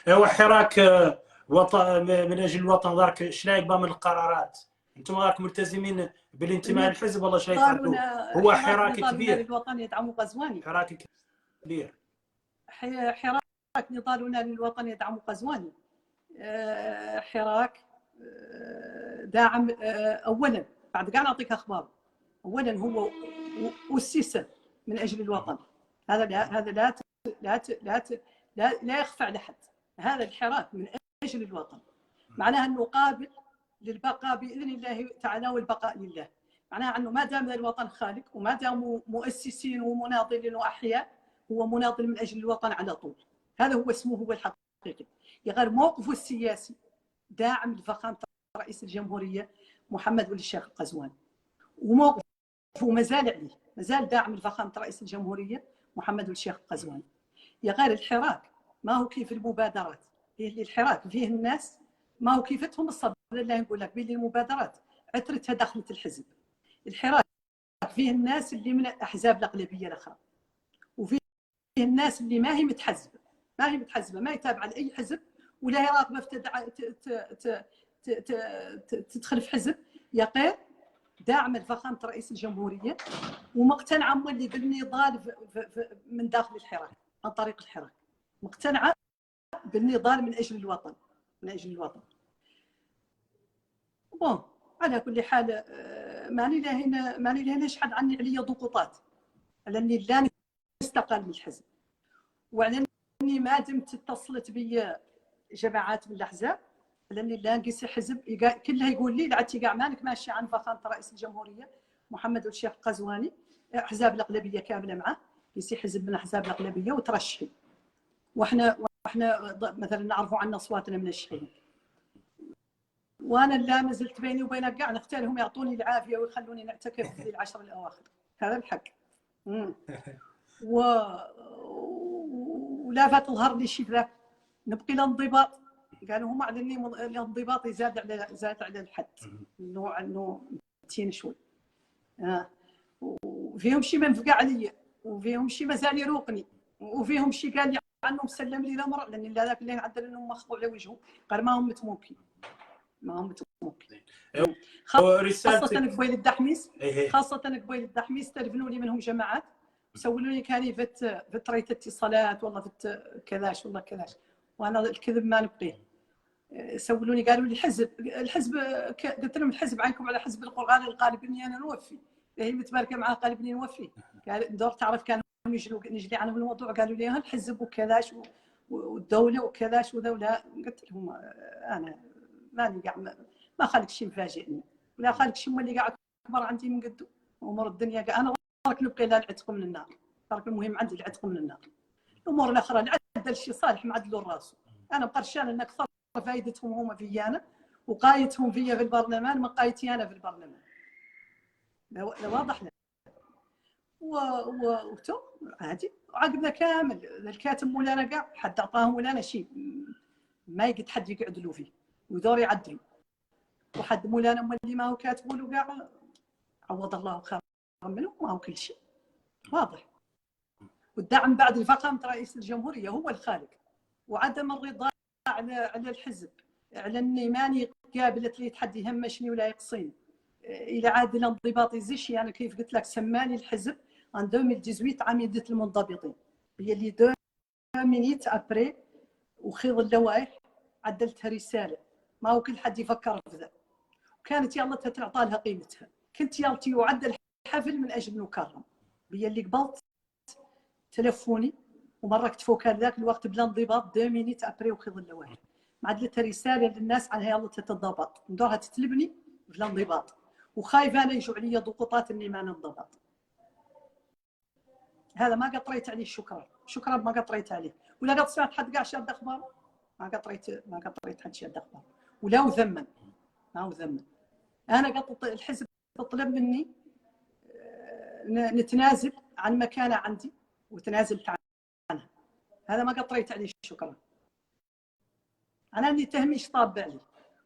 Speaker 2: هو حراك وطن من اجل الوطن دارك ايش لايق من القرارات؟ انتم راكم ملتزمين بالانتماء للحزب والله شايف هو حراك كبير.
Speaker 1: الوطن يدعم قزواني.
Speaker 2: حراك كبير.
Speaker 1: حراك نضالنا للوطن يدعم قزواني. حراك داعم اولا، بعد كاع نعطيك اخبار. اولا هو اسس من اجل الوطن. هذا لا يخفى على حد. هذا الحراك من اجل الوطن معناها انه قابل للبقاء باذن الله تعالى، والبقاء لله. معناها انه ما دام الوطن خالق، وما دام مؤسسين ومناضلين واحياء، هو مناضل من اجل الوطن على طول. هذا هو اسمه هو الحقيقي. غير موقفه السياسي داعم لفخامه رئيس الجمهوريه محمد ولي الشيخ القزواني، وموقفه مازال عليه، مازال داعم لفخامه رئيس الجمهوريه محمد ولي الشيخ القزواني. غير الحراك ما هو كيف المبادرات، اللي الحراك فيه الناس ما هو كيفتهم الصبر. لا نقول لك بلي المبادرات عثرتها دخلت الحزب، الحراك فيه الناس اللي من احزاب الاغلبيه الاخرى، وفيه الناس اللي ما هي متحزبه، ما يتابعه لاي حزب ولا هي راغبه تدخل في حزب. غير داعمه لفخامه رئيس الجمهوريه ومقتنعه مولي بالنضال من داخل الحراك عن طريق الحراك، مقتنعه بالنضال من اجل الوطن، من اجل الوطن. بون على كل حال ماني لا نشحد عني عليا ضغوطات على اني لا نستقل من الحزب، وعلى اني ما دمت اتصلت بي جماعات من الاحزاب على اني لا نقيس حزب كلها يقول لي عدتي كاع مالك ماشي عن فخامه رئيس الجمهوريه محمد ولي الشيخ القزواني، احزاب الاغلبيه كامله معه، قيسي حزب من احزاب الاغلبيه وترشحي، واحنا مثلا نعرفوا عنا اصواتنا من الشحين، وانا لا ما زلت بيني وبينك كاع نختارهم يعطوني العافيه ويخلوني نعتكف في العشر الاواخر. هذا الحق. ولا فتظهر لي شي ذاك نبقي الانضباط. قالوا هم على الانضباط زاد على الحد، انه متين شوي. وفيهم شي ما نفقع عليا، وفيهم شي مازال يروقني، وفيهم شي قال لي عنه مسلم لي الامر، لان هذاك اللي عدل انهم مخضوع على وجهه قال ما هم متموكين، خاصة قبيل الدحميس، قبيل الدحميس تلفنوا لي منهم جماعات سولوني كاني في طريقة اتصالات والله في كذاش والله كذاش، وانا الكذب ما نبقيه. سولوني قالوا لي الحزب قلت لهم الحزب عنكم على حزب القرآن القالب اني انا نوفي، هي متباركه معاه قالب اني نوفي. قال دور تعرف كانوا نجلي عنهم الموضوع، قالوا لي الحزب وكذاش والدوله وكذاش ودوله. قلت لهم انا ماني كاع ما خالك شي مفاجئني ولا خالك شي مولي كاع اكبر عندي من قدو امور الدنيا كاع. انا راك نبقي لا العتق من النار، راك المهم عندي العتق من النار. الامور الاخرى العدل شي صالح معدلوا راسه. انا مقرشان ان اكثر فائدتهم هما فيا انا وقايتهم فيا في البرلمان ما قايتي انا في البرلمان. لا واضح لك. وتو عادي عقبنا كامل الكاتب مولانا كاع حد عطاهم مولانا شيء ما يقد حد يقعدوا فيه ودور يعدلوا، وحد مولانا مولي ما هو كاتبوا له كاع عوض الله خير منه، ما هو كل شيء واضح. والدعم بعد فخامة رئيس الجمهورية هو الخالق، وعدم الرضا على الحزب على اني ماني قابله لي تحد يهمشني ولا يقصيني الى عاد الانضباط يزيش. انا كيف قلت لك سماني الحزب ان 2018 عميده المنضبطين، هي اللي 2 مينيت ابري وخيض اللوائح عدلتها رساله، ما هو كل حد يفكر في ذا، وكانت يلا تعطى لها قيمتها. كنت يالتي يعدل حفل من اجل نكرم، هي اللي قبلت تلفوني ومره كتفوك هذاك الوقت بلا انضباط 2 مينيت ابري وخيض اللوائح، معدلتها رساله للناس عنها يلا تتضبط ندورها تتلبني بلا انضباط، وخايفه انا يجوا عليا ضغوطات اني ما ننضبط. هذا ما قطريت عليه شكرا ما قطريت عليه، ولا قد سمعت حد كاع شاد اخبار، ما قطريت حد شاد اخبار ولا وذمن، ما هو ذمن. انا قط الحزب تطلب مني نتنازل عن مكانه عندي وتنازلت عنها، هذا ما قطريت عليه شكرا. انا اللي تهميش طاب علي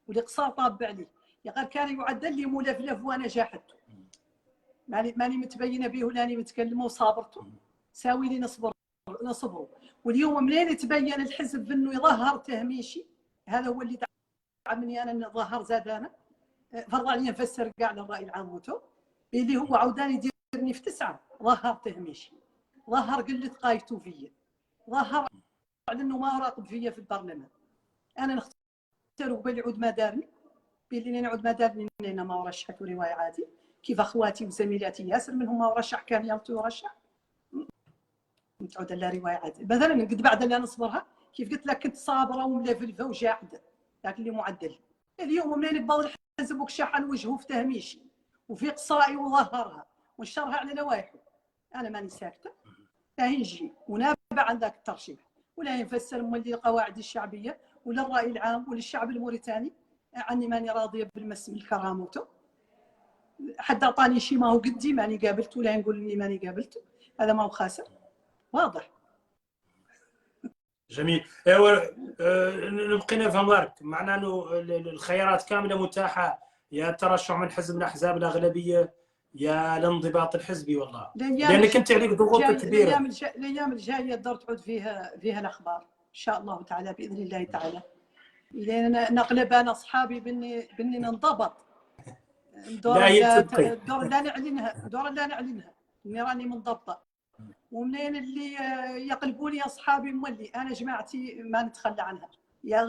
Speaker 1: والاقصاء طاب علي، غير كان يعدل لي ملفلف وانا جاحدته، ماني متبينه به ولا اني متكلمه وصابرته، ساوي لي نصبره. واليوم منين تبين الحزب انه يظهر تهميشي، هذا هو اللي دعمني انا نظهر زاد انا فرض علي نفسر كاع للراي العام وتو اللي هو عاوداني يديرني في 9 ظهر تهميشي، ظهر قله قايته فيا، ظهر على انه ما راقب فيا في البرلمان. انا نختار قبل يعود ما دارني بلي نعود ما دارني انا ما ورشحت روايه عادي كيف اخواتي وزميلاتي ياسر منهم ما ورشح كان يلطي ورشح متعود على روايه عادي. مثلا قد بعد اللي نصبرها كيف قلت لك كنت صابره وملفلفه وجاحده لكن اللي معدل. اليوم منين باو الحزب وكشح عن وجهه في تهميشي وفي اقصائي وظهرها ونشرها على لوائحه، انا ماني ساكته يجي ونابع عن ذاك الترشيح ولا ينفسر مولي القواعد الشعبيه ولا الراي العام ولا الشعب الموريتاني عني ماني راضيه بالمس من كرامته. حد اعطاني شيء ما هو قدي ماني قابلته ولا نقول اني ماني قابلته، هذا ما هو خاسر واضح.
Speaker 2: جميل. ايوا نبقي نفهم رايك، معناه انه الخيارات كامله متاحه، يا الترشح من حزب من احزاب الاغلبيه يا الانضباط الحزبي. والله لانك انت عليك ضغوط كبيره.
Speaker 1: الايام الجايه الدار تعود فيها الاخبار ان شاء الله تعالى باذن الله تعالى. لان نقلب انا اصحابي بني ننضبط.
Speaker 2: لا هي تبقي
Speaker 1: الدور اللي نعلنها اني راني منضبطه، ومنين اللي يقلبوني اصحابي مولي انا جماعتي ما نتخلى عنها،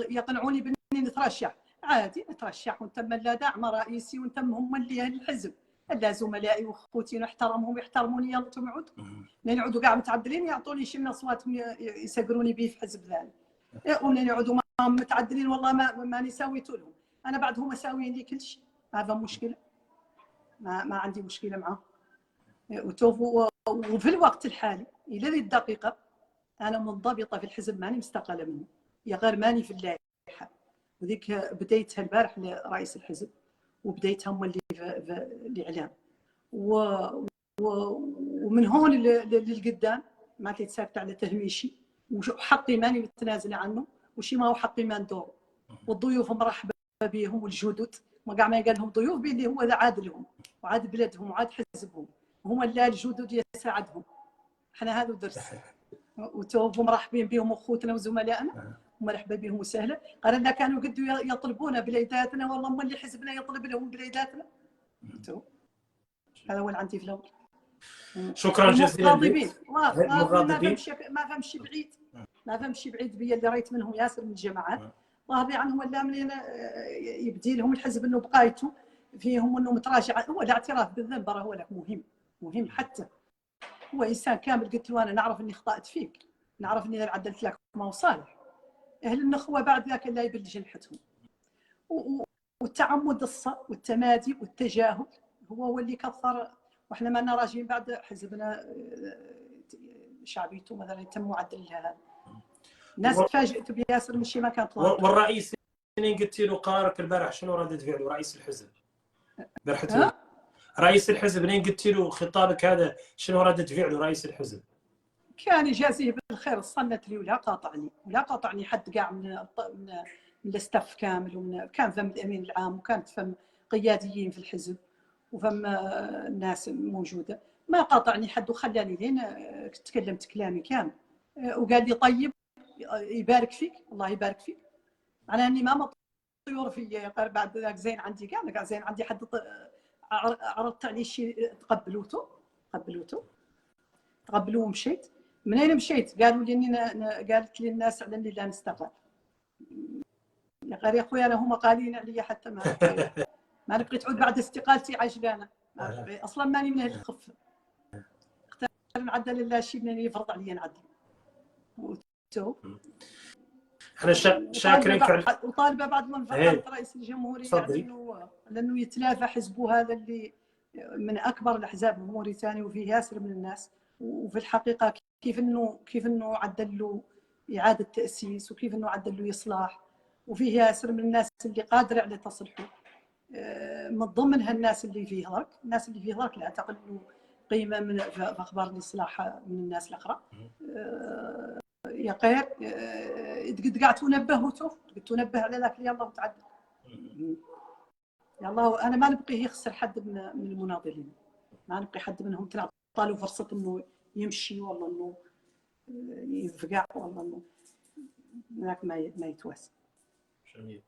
Speaker 1: يقنعوني باني نترشح عادي نترشح ونتم لا دعم رئيسي ونتم هم اللي اهل الحزب، لا زملائي واخوتي نحترمهم يحترموني يلا انتم عود لين يعودوا كاع متعدلين يعطوني شي من اصواتهم يسقروني به في حزب ثاني، ولين يعودوا ما متعدلين والله ماني ساويت لهم، انا بعدهم مساويين لي كل شيء، هذا مشكله ما عندي مشكله معهم. وفي الوقت الحالي الى ذي الدقيقه انا منضبطه في الحزب ماني مستقله منه، يا غير ماني في اللائحه، وذيك بديتها البارح لرئيس الحزب وبديتها مولي في الاعلام ومن هون للقدام ما تتساكت على تهميشي وحقي ماني متنازله عنه، وشي ما هو حقي ما ندور، والضيوف مرحبا بهم والجدد ما قاع ما قال لهم ضيوف اللي هو عاد لهم وعاد بلادهم وعاد حزبهم وهم اللي الجدد يساعدهم، احنا هذا درس وتوفوا مرحبين بهم اخوتنا وزملائنا ومرحبا بهم وسهلا. قال لنا كانوا قدوا يطلبونا بليداتنا والله ما اللي حزبنا يطلب لهم بليداتنا. هذا هو اللي عندي في الاول.
Speaker 2: شكرا جزيلا لك.
Speaker 1: ما فهمش بعيد بيا اللي رأيت منهم ياسر من الجماعات راضي عنهم ولا منين يبدي لهم الحزب انه بقايته فيهم انه متراجع، هو الاعتراف بالذنب هو لك مهم حتى هو انسان كامل. قلت له انا نعرف اني اخطات فيك، نعرف اني عدلت لك ما هو صالح، اهل النخوه بعد ذاك لا يبل جنحتهم، والتعمد والتمادي والتجاهل هو اللي كثر، واحنا ما لنا راجعين بعد حزبنا شعبيته مثلا تم معدلها هذا. الناس تفاجئت بياسر من شيء ما كانت واضحه.
Speaker 2: والرئيس اللي قلت له قرارك البارح شنو ردة فعله رئيس الحزب؟ برحته رئيس الحزب اللي قلت له خطابك هذا شنو ردة فعله رئيس الحزب؟
Speaker 1: كان يجازيه بالخير، صنت لي ولا قاطعني حد كاع من الاستاف كامل، كان فم الامين العام وكانت فم قياديين في الحزب وفم الناس موجوده، ما قاطعني حد وخلاني لين تكلمت كلامي كامل وقال لي طيب يبارك فيك الله يبارك فيك، على اني ما مطيور فيا بعد ذاك زين عندي كاع زين عندي حد عرضت عليه شيء تقبلوه ومشيت. منين مشيت قالوا لي قالت لي الناس على اني لا نستقل، يا غير يا اخويا انا هما قالين عليا حتى ما نبقي تعود بعد استقالتي عجلانه، اصلا ماني من اهل الخفه، اختار نعدل الا شيء من يفرض علي نعدل.
Speaker 2: احنا شاكرين
Speaker 1: وطالبه بعد من فقط رئيس الجمهوريه لانه يتلافى حزبه هذا اللي من اكبر الاحزاب الموريتاني وفيه ياسر من الناس، وفي الحقيقه كيف انه عدل له اعاده تاسيس وكيف انه عدل له اصلاح، وفيه ياسر من الناس اللي قادره على تصلحه، من ضمنها الناس اللي فيه ضرك لا تقل قيمه من في اخبار الاصلاح من الناس الاخرى. يا غير قد قاعد تنبه على ذاك يلا وتعدل يلا. انا ما نبقي يخسر حد من المناضلين، ما نبقي حد منهم تعطى له فرصه انه يمشي والله انه يفقع والله انه ذاك ما يتواسى.
Speaker 2: جميل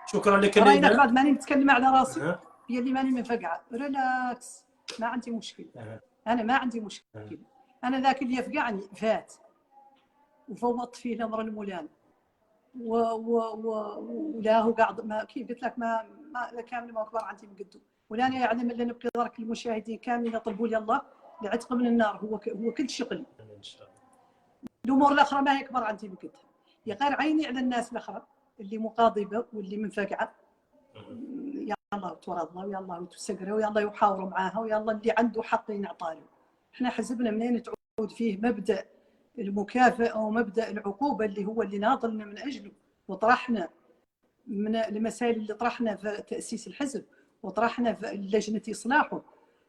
Speaker 2: شكرا لك.
Speaker 1: انا بعد ماني متكلمه على راسي هي اللي ماني منفقعه، ريلاكس ما عندي مشكله، انا ما عندي مشكله، انا ذاك اللي يفقعني فات وفوضت فيه الامر المولان ولا هو قاعد ما كيف قلت لك ما كامل ما اكبر عندي من قدو، ولا انا يعلم الا نبقي ضرك المشاهدين كاملين يطلبوا لي الله لعتق من النار، هو كل شغلي. الامور الاخرى ما يكبر عندي من قدها، يا غير عيني على الناس الاخرى اللي مقاضبه واللي منفقعه، يا الله تورضنا ويا الله تسقره ويا الله يحاوروا معاها ويا الله اللي عنده حق ينعطى له. احنا حزبنا منين تعود فيه مبدأ المكافأة ومبدأ العقوبة اللي هو اللي ناضلنا من أجله وطرحنا من المسائل اللي طرحنا في تأسيس الحزب وطرحنا في لجنة إصلاحه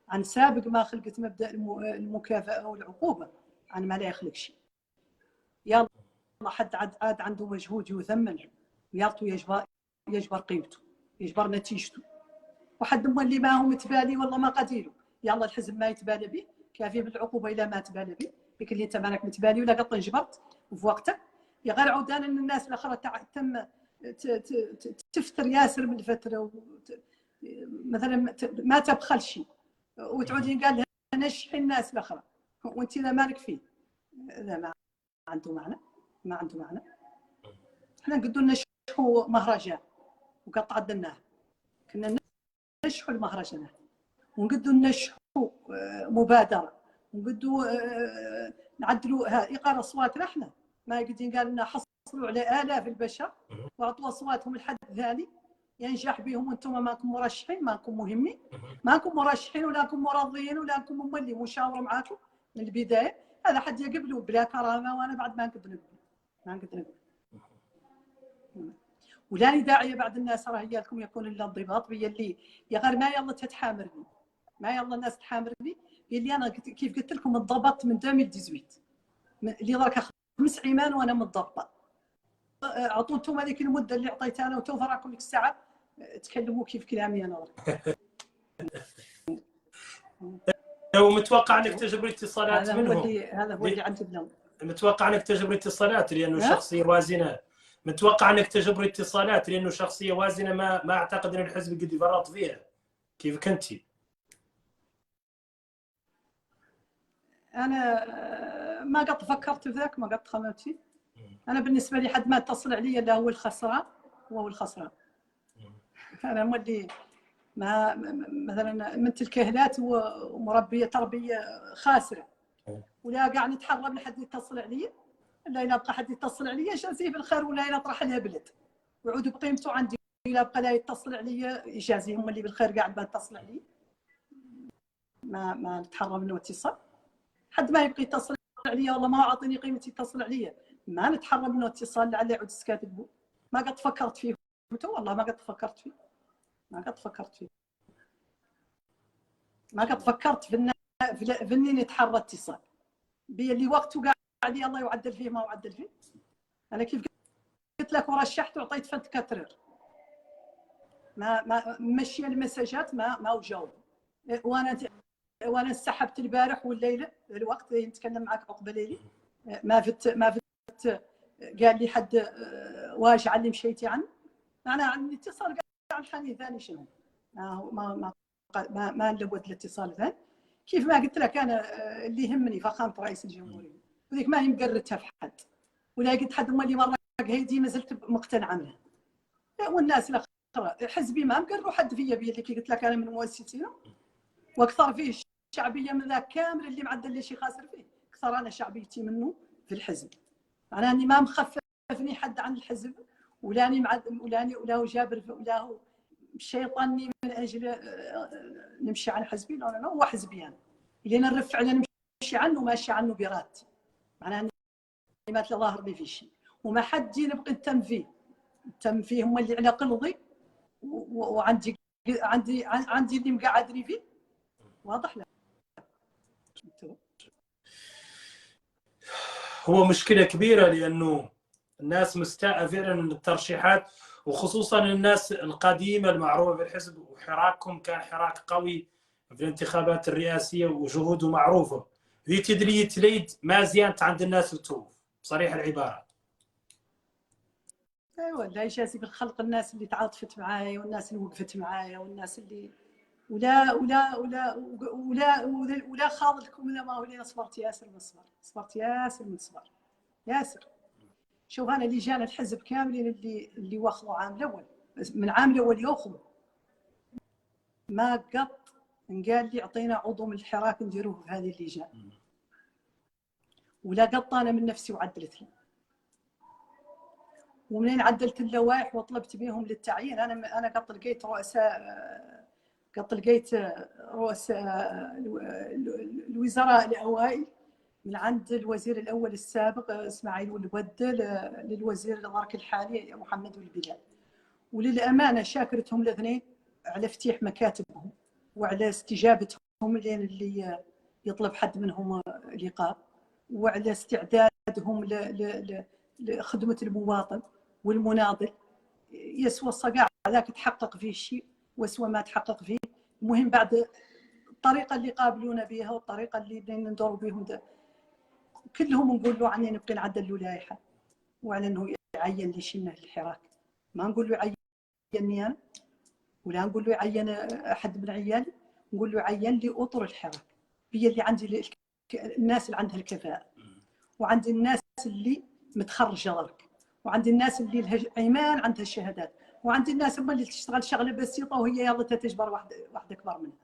Speaker 1: عن سابق ما خلقت مبدأ المكافأة والعقوبة عن ما لا يخلق شيء. يلا حد عاد عنده مجهود يثمن ويعطوا يجبر قيمته يجبر نتيجته، وحد اللي ما هو متبالي والله ما قديله يلا الحزب ما يتبالى به كافيه بالعقوبه الا ما تبالى به لكن اللي انت مالك متبالي ولا قط جبرت وفي وقتك يا غير عودان ان الناس الاخرى تم تفتر ياسر من الفتره مثلا ما تبخل شيء وتعودين قال نشحي الناس الاخرى وانت لا مالك فيه، لا ما عنده معنى ما عنده معنى. احنا نقدروا نشحوا مهرجان وقد عدلناه كنا نشحوا المهرجانات ونقدروا نشحوا مبادره ونقدروا نعدلوا ايقاع اصواتنا احنا ما يقدرين قال لنا حصلوا على الاف البشر واعطوا اصواتهم لحد ثاني ينجح بهم وانتم ماكم مرشحين ماكم مهمين ماكم مرشحين ولاكم مرضيين ولاكم مملي مشاوره معاكم من البدايه هذا حد يقبلوا بلا كرامه وانا بعد ما نقدر نقبل ما نقدر نقبل ولا داعيه بعد الناس راه هي لكم يكون الا انضباط بيا اللي يا غير ما يلا تتحامرني ما يلا الناس تحامرني اللي انا كيف قلت لكم انضبطت من 2018 اللي راك 5 عيمان وانا متضبطه عطوا انتم هذيك المده اللي عطيتها انا وتو راكم ديك الساعه تكلموا كيف كلامي انا
Speaker 2: ومتوقع انك تجبر اتصالات منهم
Speaker 1: هذا هو اللي عندي اليوم.
Speaker 2: متوقع انك تجبر اتصالات لانه شخصيه وازنه متوقع انك تجبر اتصالات لانه شخصيه وازنه ما اعتقد ان الحزب قد يفرط فيها كيف كنتي.
Speaker 1: انا ما قد فكرت في ذاك ما قد خممت فيه. انا بالنسبه لي حد ما اتصل علي الا هو الخسران وهو الخسران. انا مولي ما مثلا بنت الكهلات ومربيه تربيه خاسره ولا قاعد نتحرم لحد يتصل علي الا الا بقى حد يتصل علي جازيه بالخير ولا الا طرح لها بلد ويعود بقيمته عندي الا بقى لا يتصل علي يجازيهم اللي بالخير قاعد ما يتصل علي ما نتحرم منه اتصال حد ما يبقى يتصل علي والله ما اعطيني قيمه يتصل علي ما نتحرم منه اتصال لعل يعود سكاتب ما قد فكرت فيه والله ما قد فكرت فيه ما قد فكرت في اني نتحرى اتصال بي اللي وقته قاعد الله يعدل فيه ما يعدل فيه. انا كيف قلت لك ورشحت وعطيت فنت كترر ما مشي المساجات ما وجاوب وانا انسحبت البارح والليله الوقت نتكلم معك عقبه ليلي ما فت قال لي حد واش علي مشيتي عنه انا عندي اتصال عن حني ثاني شنو ما نلود الاتصال ثاني كيف ما قلت لك انا اللي يهمني فخامه رئيس الجمهوريه وذيك ما هي مقرتها في حد ولا قلت حد اللي مره هيدي ما زلت مقتنعه منها والناس الاخرى حزبي ما مقروا حد فيا اللي قلت لك انا من مؤسسينه واكثر فيه شعبيه من ذاك كامل اللي معدل لي شي خاسر فيه اكثر انا شعبيتي منه في الحزب انا اني ما مخففني حد عن الحزب ولاني ولا جابر ولا هو شيطاني من اجل نمشي عن حزبي لا هو حزبي انا اللي نرفع على نمشي عنه ماشي عنه برات معناها اني ما ظاهر لي في شيء وما حد نبقى نتم فيه هم اللي على قلبي وعندي اللي مقعدني فيه واضح لا
Speaker 2: هو مشكله كبيره لانه الناس مستاءه فعلا من الترشيحات وخصوصا الناس القديمه المعروفه بالحزب وحراككم كان حراك قوي في الانتخابات الرئاسيه وجهوده معروفه ذي تدريه ليد ما زيانت عند الناس التوف بصريح العباره.
Speaker 1: ايوه لا يجازي بالخلق الناس اللي تعاطفت معايا والناس اللي وقفت معايا والناس اللي ولا خاض لكم الا ما هو اللي صبرت ياسر من صبر ياسر شوف انا اللي جانا الحزب كاملين اللي واخذوا عام الاول من عام الاول ياخذوا ما قط قال لي اعطينا عضو من الحراك نديروه في هذه اللجان ولا قط انا من نفسي وعدلت له ومنين عدلت اللوائح وطلبت بهم للتعيين انا قط لقيت رؤساء الوزراء الاوائل من عند الوزير الاول السابق اسماعيل والبدل للوزير الغرك الحالي محمد والبلال. وللامانه شاكرتهم الاثنين على افتتاح مكاتبهم وعلى استجابتهم اللي يطلب حد منهم لقاء، وعلى استعدادهم لخدمه المواطن والمناضل. يسوى الصقاع ذاك تحقق فيه الشيء وسوى ما تحقق فيه. المهم بعد الطريقه اللي قابلونا بها والطريقه اللي ندوروا بهم كلهم نقول له عني نبقي نعدل له لائحه، وعلى انه يعين لي شي من الحراك. ما نقول له يعينني انا، ولا نقول له يعين احد من عيالي، نقول له عين لي اطر الحراك. هي اللي عندي الناس اللي عندها الكفاءه، وعندي الناس اللي متخرجه درك، وعندي الناس اللي لها ايمان عندها الشهادات، وعندي الناس اللي تشتغل شغله بسيطه وهي يلا تجبر واحد اكبر منها.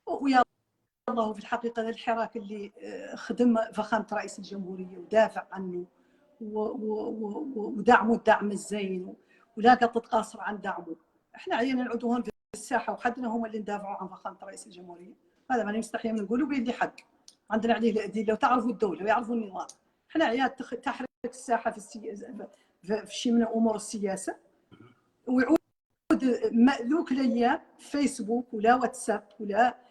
Speaker 1: ويا الله في الحقيقه الحراك اللي خدم فخامه رئيس الجمهوريه ودافع عنه ودعمه الدعم الزين، ولا قد تقاصر عن دعمه. احنا عينا نعودوا هون في الساحه وحدنا هم اللي ندافعوا عن فخامه رئيس الجمهوريه. هذا ما نستحي من نقولوا بيدي حق، عندنا عليه الادله وتعرفوا الدوله ويعرفوا النظام. احنا عيال تحرك الساحه في شيء من امور السياسه، ويعود مأذوك الايام فيسبوك ولا واتساب ولا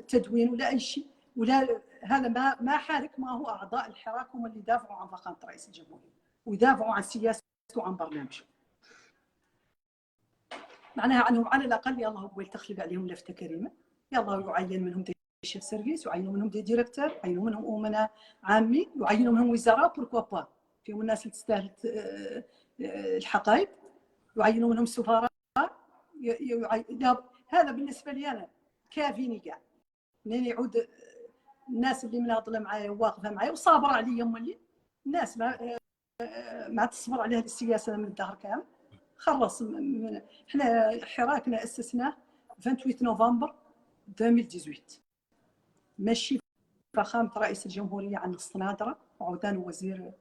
Speaker 1: تدوين ولا اي شيء، ولا هذا ما حارك ما هو اعضاء الحراك هم اللي يدافعوا عن فخامه رئيس الجمهوريه ويدافعوا عن سياسته وعن برنامجه. معناها انهم على الاقل يلا هو تخلق عليهم لفته كريمه، يلا يعين منهم دي شيف سيرفيس، يعينوا منهم دي ديريكتور، يعينوا منهم امناء عامين، يعينوا منهم وزراء بوركوا با فيهم الناس اللي تستاهل الحقائب، يعينوا منهم سفراء. هذا بالنسبه لي انا كافيني كاع منين يعود الناس اللي مناضله معايا وواقفه معايا وصابره عليا. هم اللي الناس ما تصبر عليها السياسه من الدهر كامل. خلص احنا حراكنا اسسناه 28 نوفمبر 2018، ماشي فخامه رئيس الجمهوريه عن الصنادره وعودان وزير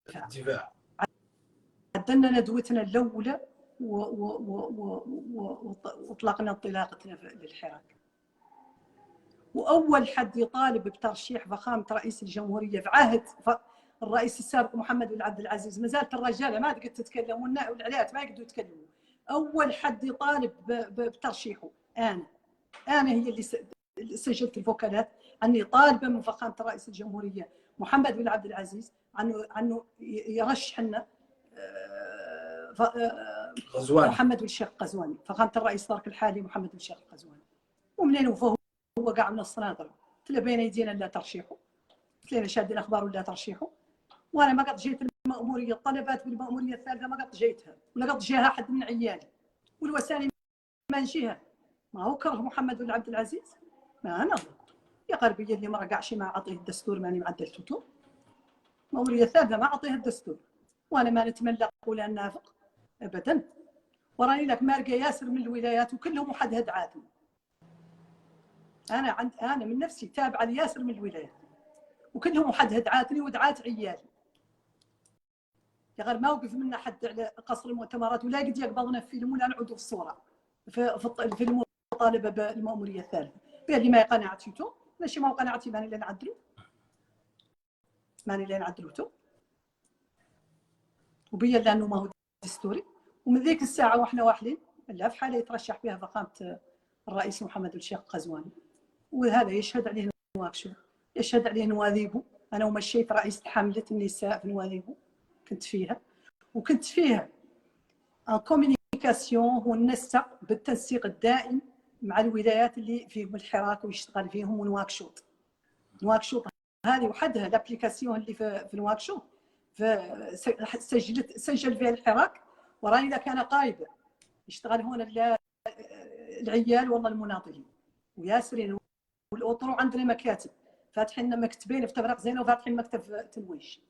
Speaker 1: الدفاع. عدلنا ندوتنا الاولى واطلقنا انطلاقتنا للحراك. واول حد يطالب بترشيح فخامه رئيس الجمهوريه في عهد الرئيس السابق محمد بن عبد العزيز، ما زالت الرجاله ما تقدر تتكلم والعليات ما يقدروا يتكلموا. اول حد يطالب بترشيحه انا هي اللي سجلت الوكالات اني طالبه من فخامه رئيس الجمهوريه محمد بن عبد العزيز عنه يرشح لنا محمد بن الشيخ القزواني، فخامه الرئيس درك الحالي محمد بن الشيخ القزواني. ومنين هو قاع من الصنادره، قلت له بين ايدينا لا ترشيحه، قلت له شادين اخبار ولا ترشيحه. وانا ما قد جيت المأموريه، الطلبات بالمأموريه الثالثه ما قد جيتها ولا قد جاها احد من عيالي، والوساني ما نجيها. ما هو كره محمد بن عبد العزيز ما انا يا قربي اللي ما رقعش ما اعطيه الدستور ماني معدلته. المأموريه الثالثه ما اعطيها الدستور، وانا ما نتملق ولا نافق ابدا. وراني لك مارقه ياسر من الولايات وكلهم محدد عادي. انا من نفسي تابعه لياسر من الولايات وكلهم محدد عاتني ودعات عيالي. يا غير ما وقف منا حد على قصر المؤتمرات ولا قد يقبضنا في فيلم ولا نعودوا في الصوره في المطالبه بالمأموريه الثالثه. اللي ما قناعتي تو ماشي ما قناعتي ماني اللي نعدلو تو وبيا لانه ما هو دستوري. ومن ذيك الساعه واحنا واحدين لا في حاله يترشح بها فخامه الرئيس محمد بن الشيخ القزواني، وهذا يشهد عليه نواكشو، يشهد عليه نواذيبو. انا ومشيت رئيسة حمله النساء في نواذيبو، كنت فيها ان كوميونيكاسيون، هو النسق بالتنسيق الدائم مع الولايات اللي فيهم الحراك ويشتغل فيهم. ونواكشوط هذه وحدها الابليكاسيون اللي في نواكشوط سجل فيها الحراك. وراني اذا كان قايده يشتغل هنا العيال والله المناضلين وياسرين والاطر. عندنا مكاتب فاتحين مكتبين في تفرق زينه وفاتحين مكتب في تنويش.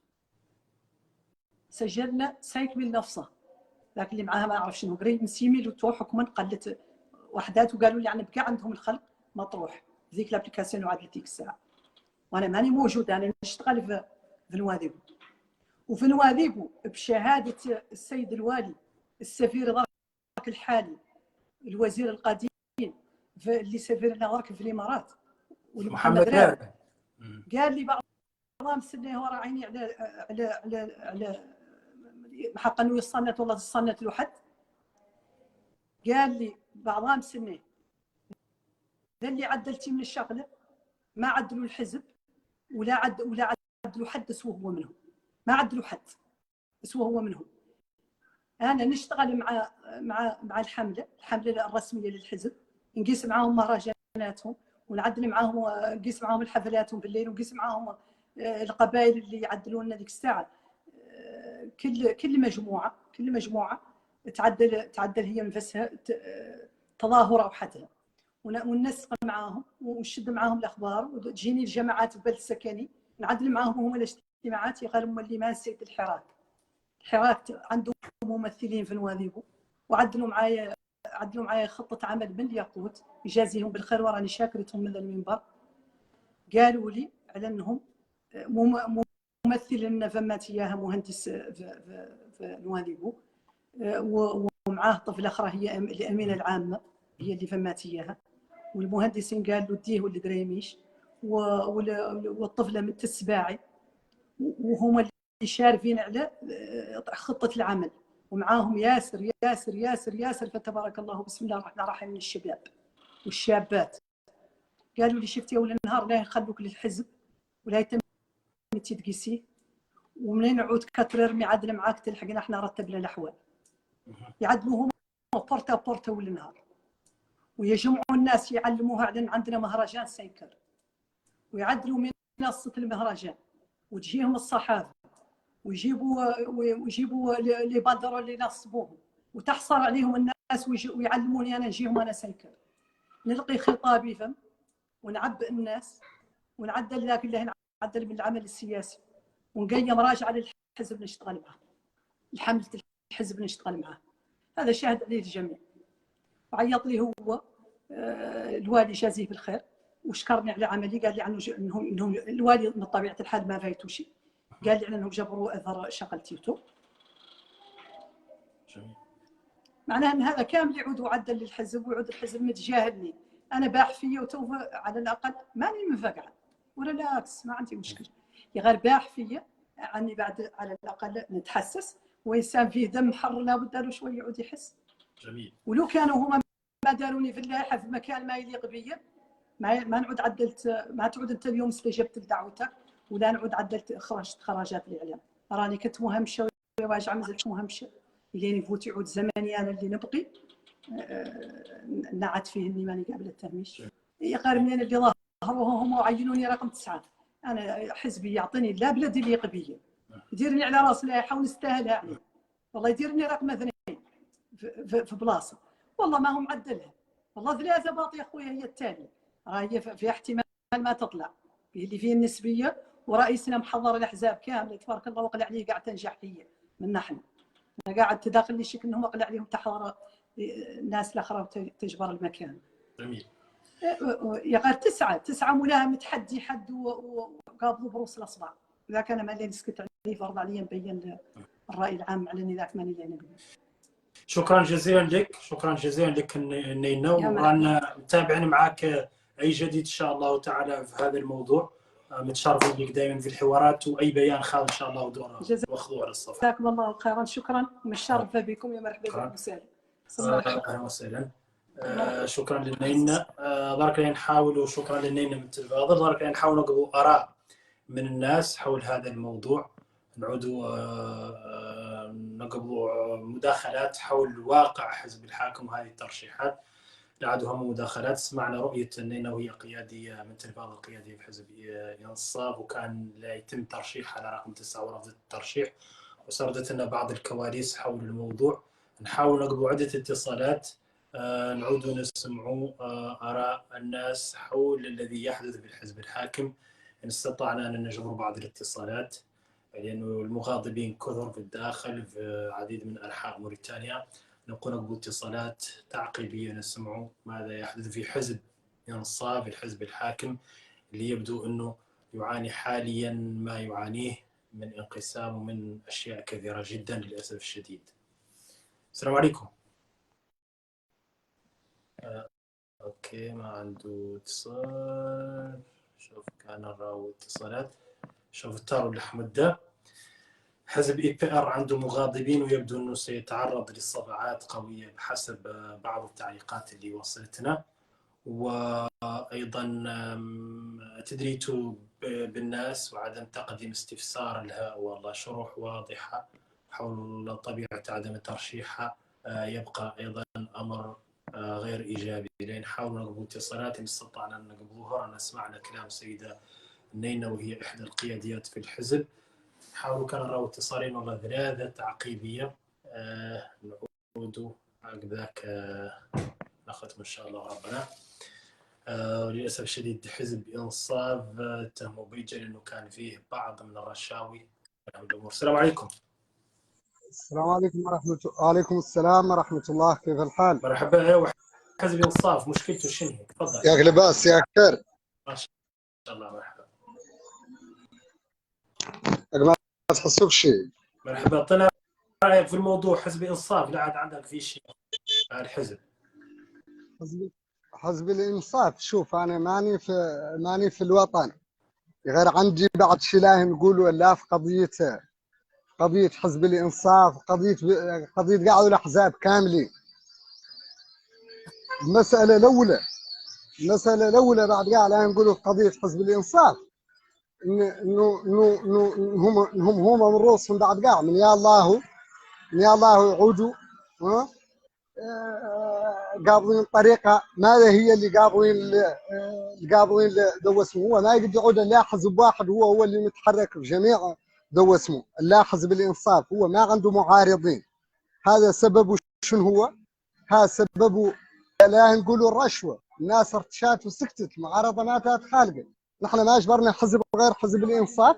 Speaker 1: سجلنا 5000 نفسه، لكن اللي معاها ما نعرف شنو قريب من 6000 وتو حكما قلت وحدات وقالوا لي يعني بقى عندهم الخلق مطروح ذيك الابليكاسيون وعاد ديك الساعه. وانا ماني موجوده، انا نشتغل في نواذيبو. وفي نواذيبو بشهاده السيد الوالي السفير درك الحالي الوزير القديم اللي سفير لنا درك في الامارات
Speaker 2: محمد رابع
Speaker 1: قال لي بعضهم سنه ورا عيني على حق انه يصنت والله تصنت له حد. قال لي بعضهم سنه اللي عدلتي من الشغله ما عدلوا الحزب ولا عدلوا حد سوى هو منهم، ما عدلوا حد سوى هو منهم. انا نشتغل مع الحمله الرسميه للحزب، نقيس معاهم مهرجاناتهم ونعدل معاهم، نقيس معاهم الحفلاتهم بالليل، ونقيس معاهم القبائل اللي يعدلوا لنا ذيك الساعه. كل مجموعه تعدل هي نفسها تظاهره وحدها، وننسق معاهم ونشد معاهم الاخبار، وتجيني الجماعات في بلد السكني نعدل معاهم هم الاجتماعات. يقالوا اللي ما نسيت الحراك عندهم ممثلين في نواذيبو، وعدلوا معايا خطه عمل من الياقوت يجازيهم بالخير، وراني شاكرتهم من المنبر. قالوا لي على انهم ممثل لنا فمات اياها مهندس في نواذيبو، ومعاه طفله اخرى هي الامينه العامه هي اللي فمات اياها، والمهندسين قالوا ديه واللي دريميش، والطفله من السباعي، وهم اللي شارفين على خطه العمل، ومعاهم ياسر ياسر ياسر ياسر فتبارك الله بسم الله الرحمن الرحيم من الشباب والشابات. قالوا لي شفتي اول النهار لا يخلوك للحزب ولا يتم تدقيسيه، ومنين نعود كتر رمي عدل معاك تلحقنا احنا رتبنا الاحوال. يعدلوهم بورتا اول النهار، ويجمعوا الناس يعلموها على عندنا مهرجان سيكر، ويعدلوا منصه المهرجان، وتجيهم الصحافه ويجيبوا لي باندرول اللي ينصبوهم، وتحصل عليهم الناس ويعلموني انا نجيهم انا سيكر، نلقي خطابي فم ونعبئ الناس ونعدل ذاك اللي نعدل من العمل السياسي، ونقيم راجع للحزب نشتغل معه، الحملة الحزب نشتغل معه. هذا شاهد عليه الجميع، وعيط لي هو الوالي جازيه بالخير وشكرني على عملي، قال لي عنه انهم الوالي من طبيعه الحال ما فايتو شيء، قال لي على انهم جبروا اثر شغلتيتو. معناها ان هذا كامل يعود وعدل للحزب، ويعود الحزب متجاهلني انا باح فيا، وتوفى على الاقل ماني منفقعه ولا العكس، ما عندي مشكل، يا غير باح فيا عني بعد على الاقل نتحسس، وانسان فيه دم حر لابد له شويه يعود يحس.
Speaker 2: جميل.
Speaker 1: ولو كانوا هما ما داروني في اللائحه في مكان ما يليق بيا، ما نعود عدلت، ما تعود انت اليوم استجبت لدعوتك ولا نعود عدلت خرجات الاعلام. راني كنت مهمشه واجعه مازلت مهمشه اللي نفوت يعود زماني انا اللي نبقي نعت فيه اني ماني قابله التهميش. غير منين اللي ظهروا هم وعينوني رقم 9، انا حزبي يعطيني لا بلدي اللي يليق بيا، يديرني على راس لائحه ونستاهلها عليه، والله يديرني رقم 2 في بلاصه، والله ما هو معدلها، والله 3 باط يا اخويا هي التاليه، راهي في احتمال ما تطلع اللي فيه النسبيه، ورئيسنا محضر الاحزاب كامله تبارك الله وقل عليه قاعد تنجح هي من نحن، انا قاعد تداخل لي شك انهم وقل عليهم تحضر الناس الاخرى وتجبر المكان.
Speaker 2: جميل.
Speaker 1: يا غير 9 ملاهم تحدي حد وقابضوا بروس الاصبع، ذاك انا مالي نسكت عليه فرض علي نبين الراي العام على اني ذاك ماني اللي نقول.
Speaker 2: شكرا جزيلا لك نينا، ورانا متابعين معك اي جديد ان شاء الله تعالى في هذا الموضوع، متشرفين بك دائما في الحوارات، واي بيان خاض ان شاء الله دوره واخذوه على الصفحه.
Speaker 1: جزاكم الله خيرا، شكرا، متشرفه بكم، يا مرحبا بكم وسهلا.
Speaker 2: اهلا وسهلا. شكرا للنينا. درك نحاولوا، شكرا للنينا من الفاضل، درك نحاولوا نقبوا اراء من الناس حول هذا الموضوع، نعودوا نقبلوا مداخلات حول واقع حزب الحاكم وهذه الترشيحات، نعدوا هم مداخلات. سمعنا رؤية النينا وهي قيادية من الفاضل القيادية في حزب ينصاب، وكان لا يتم ترشيح على رقم 9 ورفض الترشيح، وسردت لنا بعض الكواليس حول الموضوع. نحاول نقبل عدة اتصالات، نعود نسمع آراء الناس حول الذي يحدث في الحزب الحاكم إن استطعنا أن نجبر بعض الاتصالات، لأنه المغاضبين كثر في الداخل في عديد من أنحاء موريتانيا. نقول باتصالات تعقيبية نسمع ماذا يحدث في حزب ينصاب، الحزب الحاكم اللي يبدو أنه يعاني حاليا ما يعانيه من انقسام ومن أشياء كثيرة جدا للأسف الشديد. السلام عليكم. أوكي، ما عنده اتصال. شوف كان الراوي اتصالات. شوف التارو لأحمد ده. حزب اي بي ار عنده مغاضبين ويبدو انه سيتعرض لصفعات قويه بحسب بعض التعليقات اللي وصلتنا. وايضا تدريته بالناس وعدم تقديم استفسار لها والله شروح واضحه حول طبيعه عدم ترشيحها يبقى ايضا امر غير ايجابي. نحاول نقبل اتصالات ان استطعنا ان نقبلوها. انا سمعنا كلام سيده النينة وهي احدى القياديات في الحزب. حاولوا كان راهو اتصالين والله ثلاثة تعقيبية. نعودوا هكذاك نختم إن شاء الله ربنا. للأسف الشديد حزب إنصاف اتهموا بيجا لأنه كان فيه بعض من الرشاوي. السلام عليكم.
Speaker 3: السلام عليكم ورحمة الله. وعليكم السلام ورحمة الله. كيف الحال؟
Speaker 2: مرحبا. حزب إنصاف مشكلته شنو؟ تفضل.
Speaker 3: يا لباس يا كثير.
Speaker 2: ما شاء الله. مرحبا.
Speaker 3: ما تحسوك شيء.
Speaker 2: مرحبا. طلع رأيك في الموضوع حزب إنصاف؟ لا عاد عندك في شيء الحزب.
Speaker 3: حزب الإنصاف. شوف أنا ماني في الوطن، غير عندي بعض شلاه نقولوا لا في قضية حزب الإنصاف، قضية قاعدوا الأحزاب كاملين. المسألة الأولى بعد قاعد نقولوا في قضية حزب الإنصاف إنه هم من رؤوسهم بعد قاع من يا الله يعودوا قابضين طريقه. ماذا هي اللي قابضين ذو اسمه؟ هو ما يقدر يعود لا حزب واحد، هو اللي متحرك في جميع ذو اسمه. لا حزب الانصاف هو ما عنده معارضين. هذا سببه شنو هو؟ هذا سببه لا نقولوا الرشوه. الناس ارتشات وسكتت، المعارضه ما خالقه. نحن ما اجبرنا حزب غير حزب الانصاف.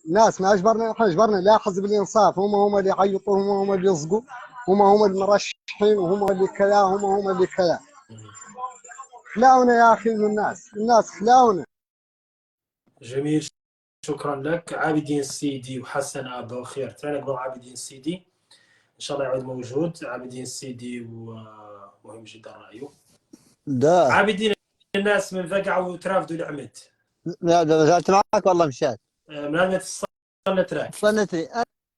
Speaker 3: الناس ما اجبرنا، نحن اجبرنا لا حزب الانصاف. هم اللي يعيطوا، هم اللي يصقوا، هم المرشحين، وهم اللي كذا، هم اللي كذا. خلاونا يا اخي من الناس خلاونا.
Speaker 2: جميل، شكرا لك. عابدين السيدي وحسن ابو خير. تعال نقبل عابدين السيدي ان شاء الله يعود موجود. عابدين السيدي ومهم جدا رايه.
Speaker 4: ده
Speaker 2: عابدين الناس من فقعوا وترافدوا العمد.
Speaker 4: لا نزلت معك والله مشات
Speaker 2: من هذا صلت لك.
Speaker 4: صنتني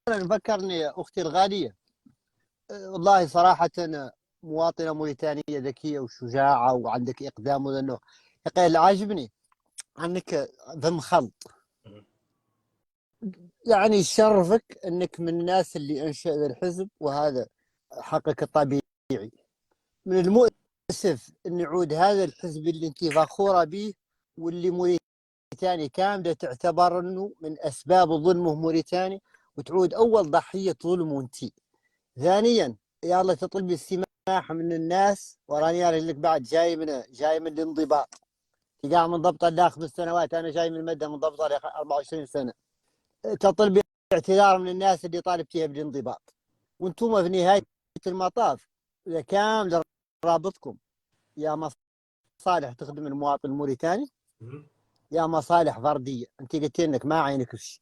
Speaker 4: انا فكرني اختي الغاليه. والله صراحه مواطنه موريتانيه ذكيه وشجاعه وعندك اقدام. لانه اللي عاجبني عنك ذم خلط، يعني يشرفك انك من الناس اللي انشأ الحزب، وهذا حقك الطبيعي. من المؤسف ان يعود هذا الحزب اللي انت فخوره به، واللي موريتاني كامله تعتبر انه من اسباب ظلمه موريتاني، وتعود اول ضحيه ظلم وانت. ثانيا يا الله تطلبي السماح من الناس، وراني قال لك بعد جاي من الانضباط. قاعد منضبطه لها 5 سنوات، انا جاي من المده منضبطه لها 24 سنه. تطلبي اعتذار من الناس اللي طالبتيها بالانضباط، وانتم في نهايه المطاف اذا كامل رابطكم يا مصالح تخدم المواطن الموريتاني يا مصالح فرديه. انت قلت انك ما عينك في شيء،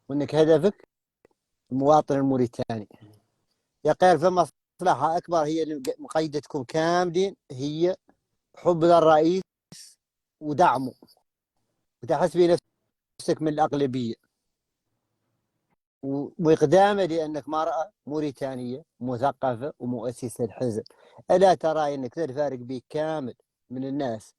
Speaker 4: وانك هدفك المواطن الموريتاني. يا خير في مصلحه اكبر هي اللي مقيدتكم كاملين، هي حب للرئيس ودعمه، وتحسبي نفسك من الاغلبيه، واقدامه لانك مراه موريتانيه مثقفه ومؤسسه الحزب. الا ترى انك الفارق بيك كامل من الناس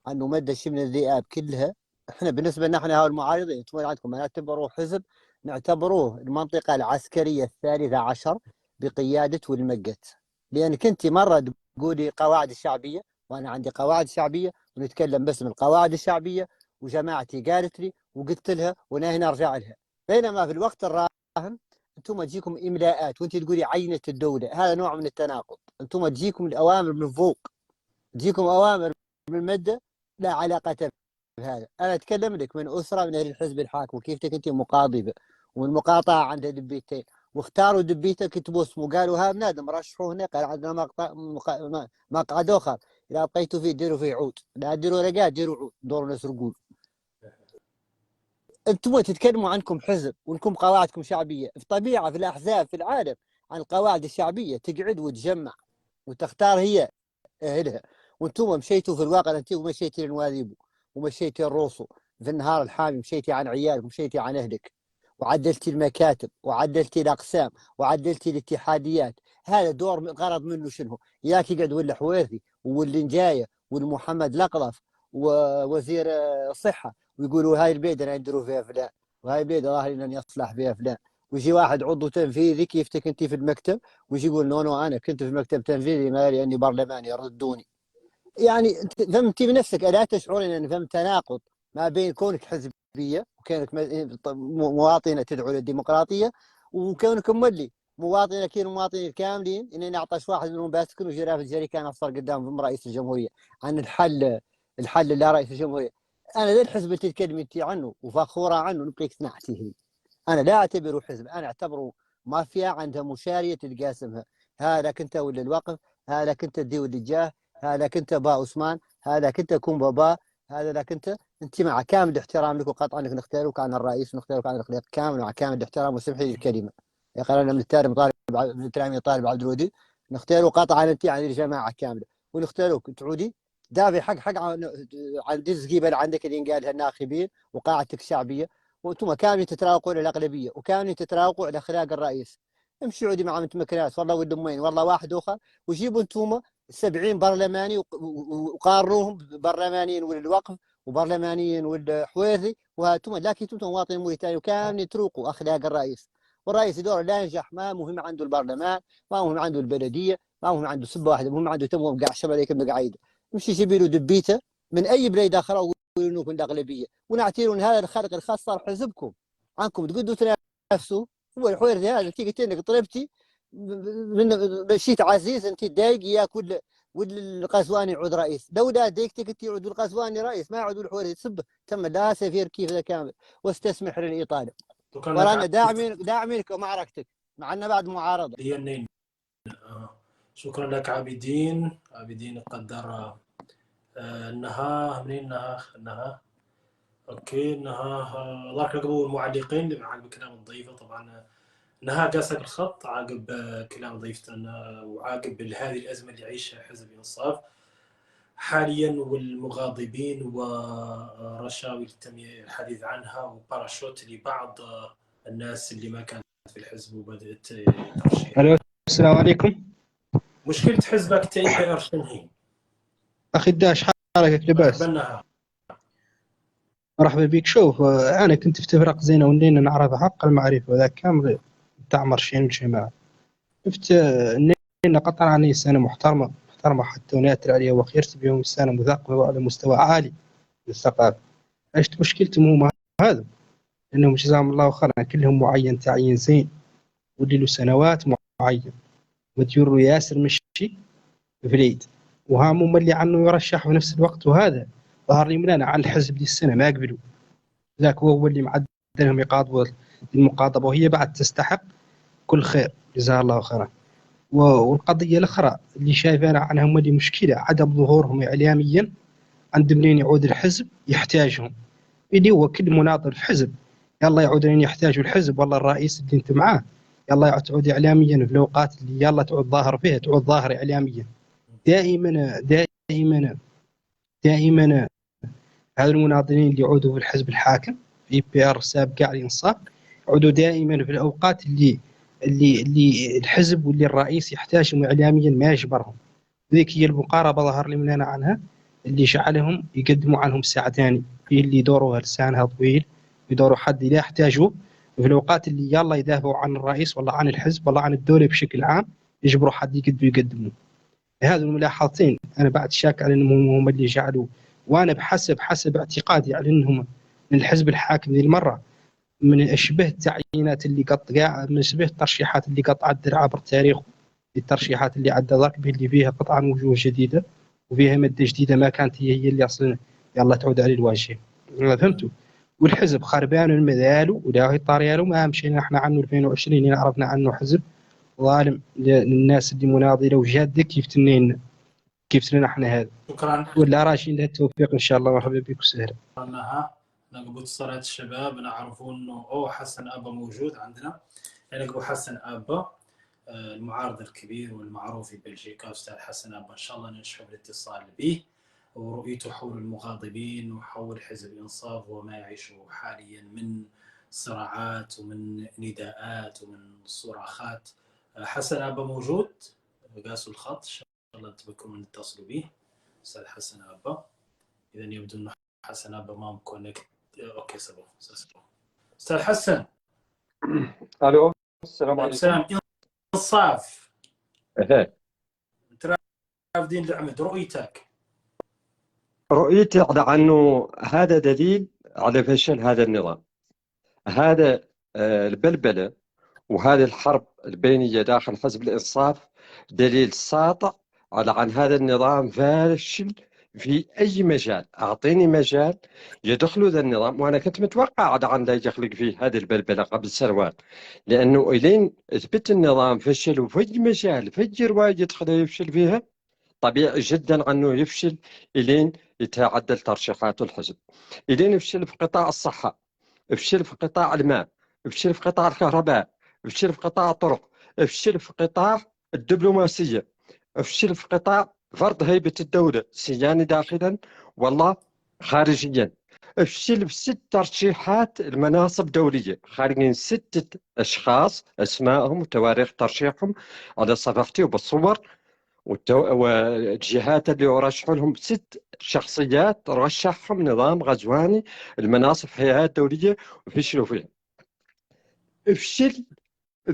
Speaker 4: انه مد من الذئاب كلها؟ احنا بالنسبه لنا احنا المعارضين، انتم عندكم نعتبروه حزب، نعتبروه المنطقه العسكريه الثالثه عشر بقياده والمقت. لانك انت مره تقولي قواعد الشعبيه، وانا عندي قواعد شعبيه ونتكلم باسم القواعد الشعبيه، وجماعتي قالت لي وقلت لها وانا هنا ارجع لها. بينما في الوقت الراهن انتم تجيكم املاءات وانت تقولي عينه الدوله. هذا نوع من التناقض. انتم تجيكم الاوامر من فوق، تجيكم اوامر من المده لا علاقه بهذا. انا اتكلم لك من اسره من اهل الحزب الحاكم، وكيفتك انت مقاضبه والمقاطعه عند دبيتين، واختاروا دبيته كتبوا اسمه، قالوا ها بنادم رشحوه هنا، قال عندنا مقعد اخر اذا بقيتوا فيه ديروا فيه عود، لا ديروا رقاد ديروا عود، دوروا نسرقون. انتم تتكلموا عنكم حزب وانكم قواعدكم شعبيه. في طبيعه في الاحزاب في العالم عن القواعد الشعبيه تقعد وتجمع وتختار هي اهلها، وانتم مشيتوا في الواقع انتم مشيتوا لنواذيبوا، ومشيتي الروسو في النهار الحامي، مشيتي عن عيالك ومشيتي عن اهلك، وعدلتي المكاتب وعدلتي الاقسام وعدلتي الاتحاديات. هذا دور غرض منه شنو؟ ياك يقعد ولا حويرثي واللي نجايه والمحمد لقلف ووزير الصحه ويقولوا هاي البلد انا نديروا فيها فلان، وهاي البلد ظاهر ان يصلح فيها فلان، ويجي واحد عضو تنفيذي كيفتك انت في المكتب ويجي يقول نو انا كنت في المكتب تنفيذي ما لاني برلماني ردوني. يعني فهمتي بنفسك الا تشعرين ان فهم تناقض ما بين كونك حزبيه وكونك مواطنه تدعو للديمقراطيه وكونك مولي مواطنه كانوا مواطنين كاملين ان نعطش واحد منهم باسكن وجراه في الجريكان افطر قدام رئيس الجمهوريه عن الحل اللي رئيس الجمهوريه. انا ذا الحزب اللي تتكلمي انت عنه وفخوره عنه نبقيك تنحتيه. انا لا اعتبره حزب، انا اعتبره مافيا عندها مشاريه تتقاسمها، هذا كنت ولي الوقف، هذا كنت الدي والدجاه، هذا كنت با عثمان، هذا كنت كون بابا، هذا لا كنت انت مع كامل الاحترام لك وقطعا انك نختارك عن الرئيس ونختارك عن الاخلاق كامل مع كامل الاحترام وسمحي لي الكلمه. يا اخي انا من احترامي طالب عبد الودود نختارك قطعا انت عن الجماعه كامله ونختارك تعودي دافع حق عن دي الزقيبه اللي عندك اللي قالها الناخبين وقاعدتك الشعبيه، وانتم كاملين تتراوقوا على الاغلبيه وكاملين تتراوقوا على اخلاق الرئيس. امشي عودي مع متمكنات والله ود امين والله واحد اخر وجيبوا انتم 70 برلماني وقارنوهم ببرلمانيين والوقف وبرلمانيين والحويرثي وهاتم، لكن انتم مواطنين موريتاني وكاملين يتروقوا اخلاق الرئيس. والرئيس دوره لا ينجح ما مهم عنده البرلمان، ما مهم عنده البلديه، ما مهم عنده سبه واحده، مهم عنده تمهم قاع شبه عليك المقعيد. مشي جيبي له دبيته من اي بلاد اخرى ويقولوا انكم الاغلبيه ونعتبروا ان هذا الخلق الخاص صار حزبكم عنكم تقدروا تنافسوا. هو الحويرثي هذا تيجي انك طلبتي من مشيت عزيز انت تضايق اياك والقزواني يعود رئيس دوله ديكتك انت يعود القزواني رئيس ما يعود الحويرثي تسبه تم لا سفير كيف ذا كامل واستسمح للاطاله. ورانا داعمينك ومعركتك مع ان بعد معارضه.
Speaker 2: شكرا لك عابدين قدر نها منين نها اوكي نها الله يرحم المعلقين اللي مع الكلام الضيفه. طبعا نها قاسك الخط عقب كلام ضيفتنا وعقب هذه الازمه اللي يعيشها حزب انصاف حاليا والمغاضبين ورشاوي تم الحديث عنها وباراشوت لبعض الناس اللي ما كانت في الحزب وبدات ترشيح.
Speaker 5: السلام عليكم.
Speaker 2: مشكله حزبك تي بي ار شنو هي؟
Speaker 5: اخي داش حالك لباس؟ مرحبا بك. شوف انا كنت في تفرق زينه ونينا نعرف حق المعرفه وذاك كامل تاع مرشين الجماعه شفت نينا قطعا عني سنه محترمه حتى وناتر عليها وخيرت بهم السنه مثقفه وعلى مستوى عالي من الثقافه. عشت مشكلتهم هما هذا انهم جزاهم الله خيرا كلهم معين تعيين زين ودي له سنوات معين مديور ياسر مشي فريد وهامهم اللي عنه يرشح في نفس الوقت. وهذا ظهر لي من انا عن الحزب دي السنه ما قبلوا ذاك هو اللي معدلهم يقاضوا المقاضبه وهي بعد تستحق كل خير جزاه الله خيرا. والقضيه الاخرى اللي شايف انا عنها هم اللي مشكله عدم ظهورهم اعلاميا عند منين يعود الحزب يحتاجهم اللي هو كل مناضل في حزب يلا يعود لين يحتاجوا الحزب والله الرئيس اللي انت معاه يلا تعود اعلاميا في الاوقات اللي يلا تعود ظاهر فيها تعود ظاهر اعلاميا. دائما هذا المناضلين اللي يعودوا في الحزب الحاكم في بي ار سابقه على الانصاف يعودوا دائما في الاوقات اللي الحزب واللي الرئيس يحتاجهم اعلاميا ما يجبرهم. ذيك هي المقاربه ظهر لي من انا عنها اللي جعلهم يقدموا عنهم ساعتين في اللي يدوروا لسانها طويل يدوروا حد لا يحتاجوه في الاوقات اللي يلا يدافعوا عن الرئيس والله عن الحزب والله عن الدوله بشكل عام يجبروا حد يقدموا. هذه الملاحظتين انا بعد شاك على انهم هم اللي جعلوا وانا حسب اعتقادي على انهم من الحزب الحاكم ذي المره من اشبه التعيينات اللي من اشبه الترشيحات اللي قطعت درع عبر التاريخ. الترشيحات اللي عدى ذاك اللي فيها قطعا وجوه جديده وفيها ماده جديده ما كانت هي اللي اصلا يلا تعود على الواجهه. فهمتوا؟ والحزب خربان المذال ولا هي طارياله ما مشينا احنا عنه 2020 عرفنا عنه حزب ظالم للناس اللي مناضله وجاده كيف تنين احنا هذا.
Speaker 2: شكرا.
Speaker 5: ولا راشين له التوفيق ان شاء الله. مرحبا بك وسهلا.
Speaker 2: نقبل اتصالات الشباب نعرفوا انه حسن ابا موجود عندنا. نقبل حسن ابا المعارض الكبير والمعروف في بلجيكا استاذ حسن ابا ان شاء الله نشوف الاتصال به ورؤيته حول المغاضبين وحول حزب إنصاف وما يعيشه حاليا من صراعات ومن نداءات ومن صراخات. حسن أبا موجود؟ قاسوا الخط، إن شاء الله تبكم نتصلوا به. أستاذ حسن أبا، إذا يبدو أنه حسن أبا ما مكونكت. أوكي سبب أستاذ حسن.
Speaker 6: الو السلام عليكم.
Speaker 2: السلام. إنصاف
Speaker 6: ايه
Speaker 2: رافدين العمد، رؤيتك؟
Speaker 6: رؤيتي على انه هذا دليل على فشل هذا النظام. هذا البلبله وهذه الحرب البينيه داخل حزب الانصاف دليل ساطع على ان هذا النظام فاشل في اي مجال. اعطيني مجال يدخلوا ذا النظام، وانا كنت متوقع على ان لا يخلق فيه هذه البلبله قبل سنوات، لانه الين اثبت النظام فشل وفي أي مجال في روايه يدخل يفشل فيها، طبيعي جدا انه يفشل الين يتعدل ترشيحات الحزب. الين يفشل في قطاع الصحه، يفشل في قطاع الماء، يفشل في قطاع الكهرباء، يفشل في قطاع الطرق، يفشل في قطاع الدبلوماسيه، يفشل في قطاع فرض هيبه الدوله سياني داخلا والله خارجيا. افشل في 6 ترشيحات المناصب دوليه، خارجين 6 اشخاص اسمائهم وتواريخ ترشيحهم على صفحتي وبالصور، والجهات اللي يرشحوا لهم 6 شخصيات رشحهم نظام غزواني المناصب في هيئات دوليه وفشلوا فيها. افشل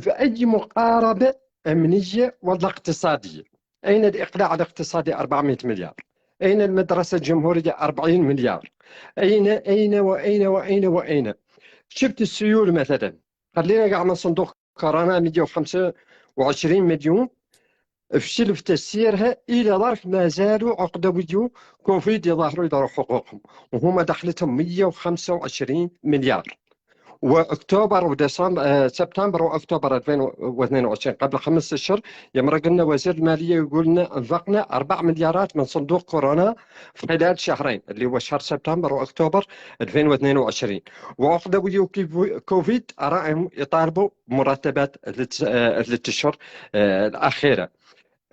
Speaker 6: في اي مقاربه امنيه ولا اقتصاديه. اين الاقلاع الاقتصادي 400 مليار؟ اين المدرسه الجمهوريه 40 مليار؟ اين واين واين واين؟ شفت السيول مثلا، خلينا قاعد من صندوق كورونا 125 مليون، فشل في تسييرها الى ظرف ما زالوا عقدويو كوفيد يظهروا يداروا حقوقهم، وهم دخلتهم 125 مليار. واكتوبر وديسمبر سبتمبر واكتوبر 2022 قبل 5 اشهر يمرق لنا وزير الماليه يقول لنا انفقنا 4 مليارات من صندوق كورونا في خلال شهرين اللي هو شهر سبتمبر واكتوبر 2022، وعقدويو كوفيد اراهم يطالبوا بمرتبات الاشهر الاخيره.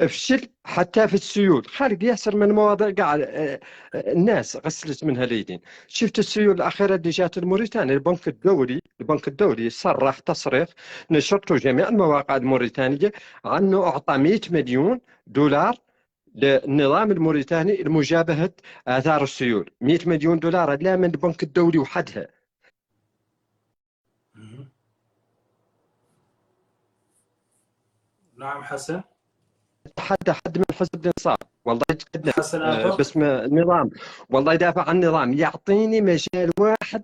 Speaker 6: فشل حتى في السيول، خارج ياسر من المواضيع قاعد الناس غسلت منها اليدين. شفت السيول الاخيره اللي جات الموريتاني، البنك الدولي صرح تصريح نشرته جميع المواقع الموريتانيه عنه اعطى 100 مليون دولار للنظام الموريتاني لمجابهه اثار السيول. 100 مليون دولار لا من البنك الدولي وحدها.
Speaker 2: نعم حسن.
Speaker 6: حد من حزب الانصاف والله يتقدم
Speaker 2: حسن أبا.
Speaker 6: باسم النظام، والله يدافع عن النظام، يعطيني مجال واحد،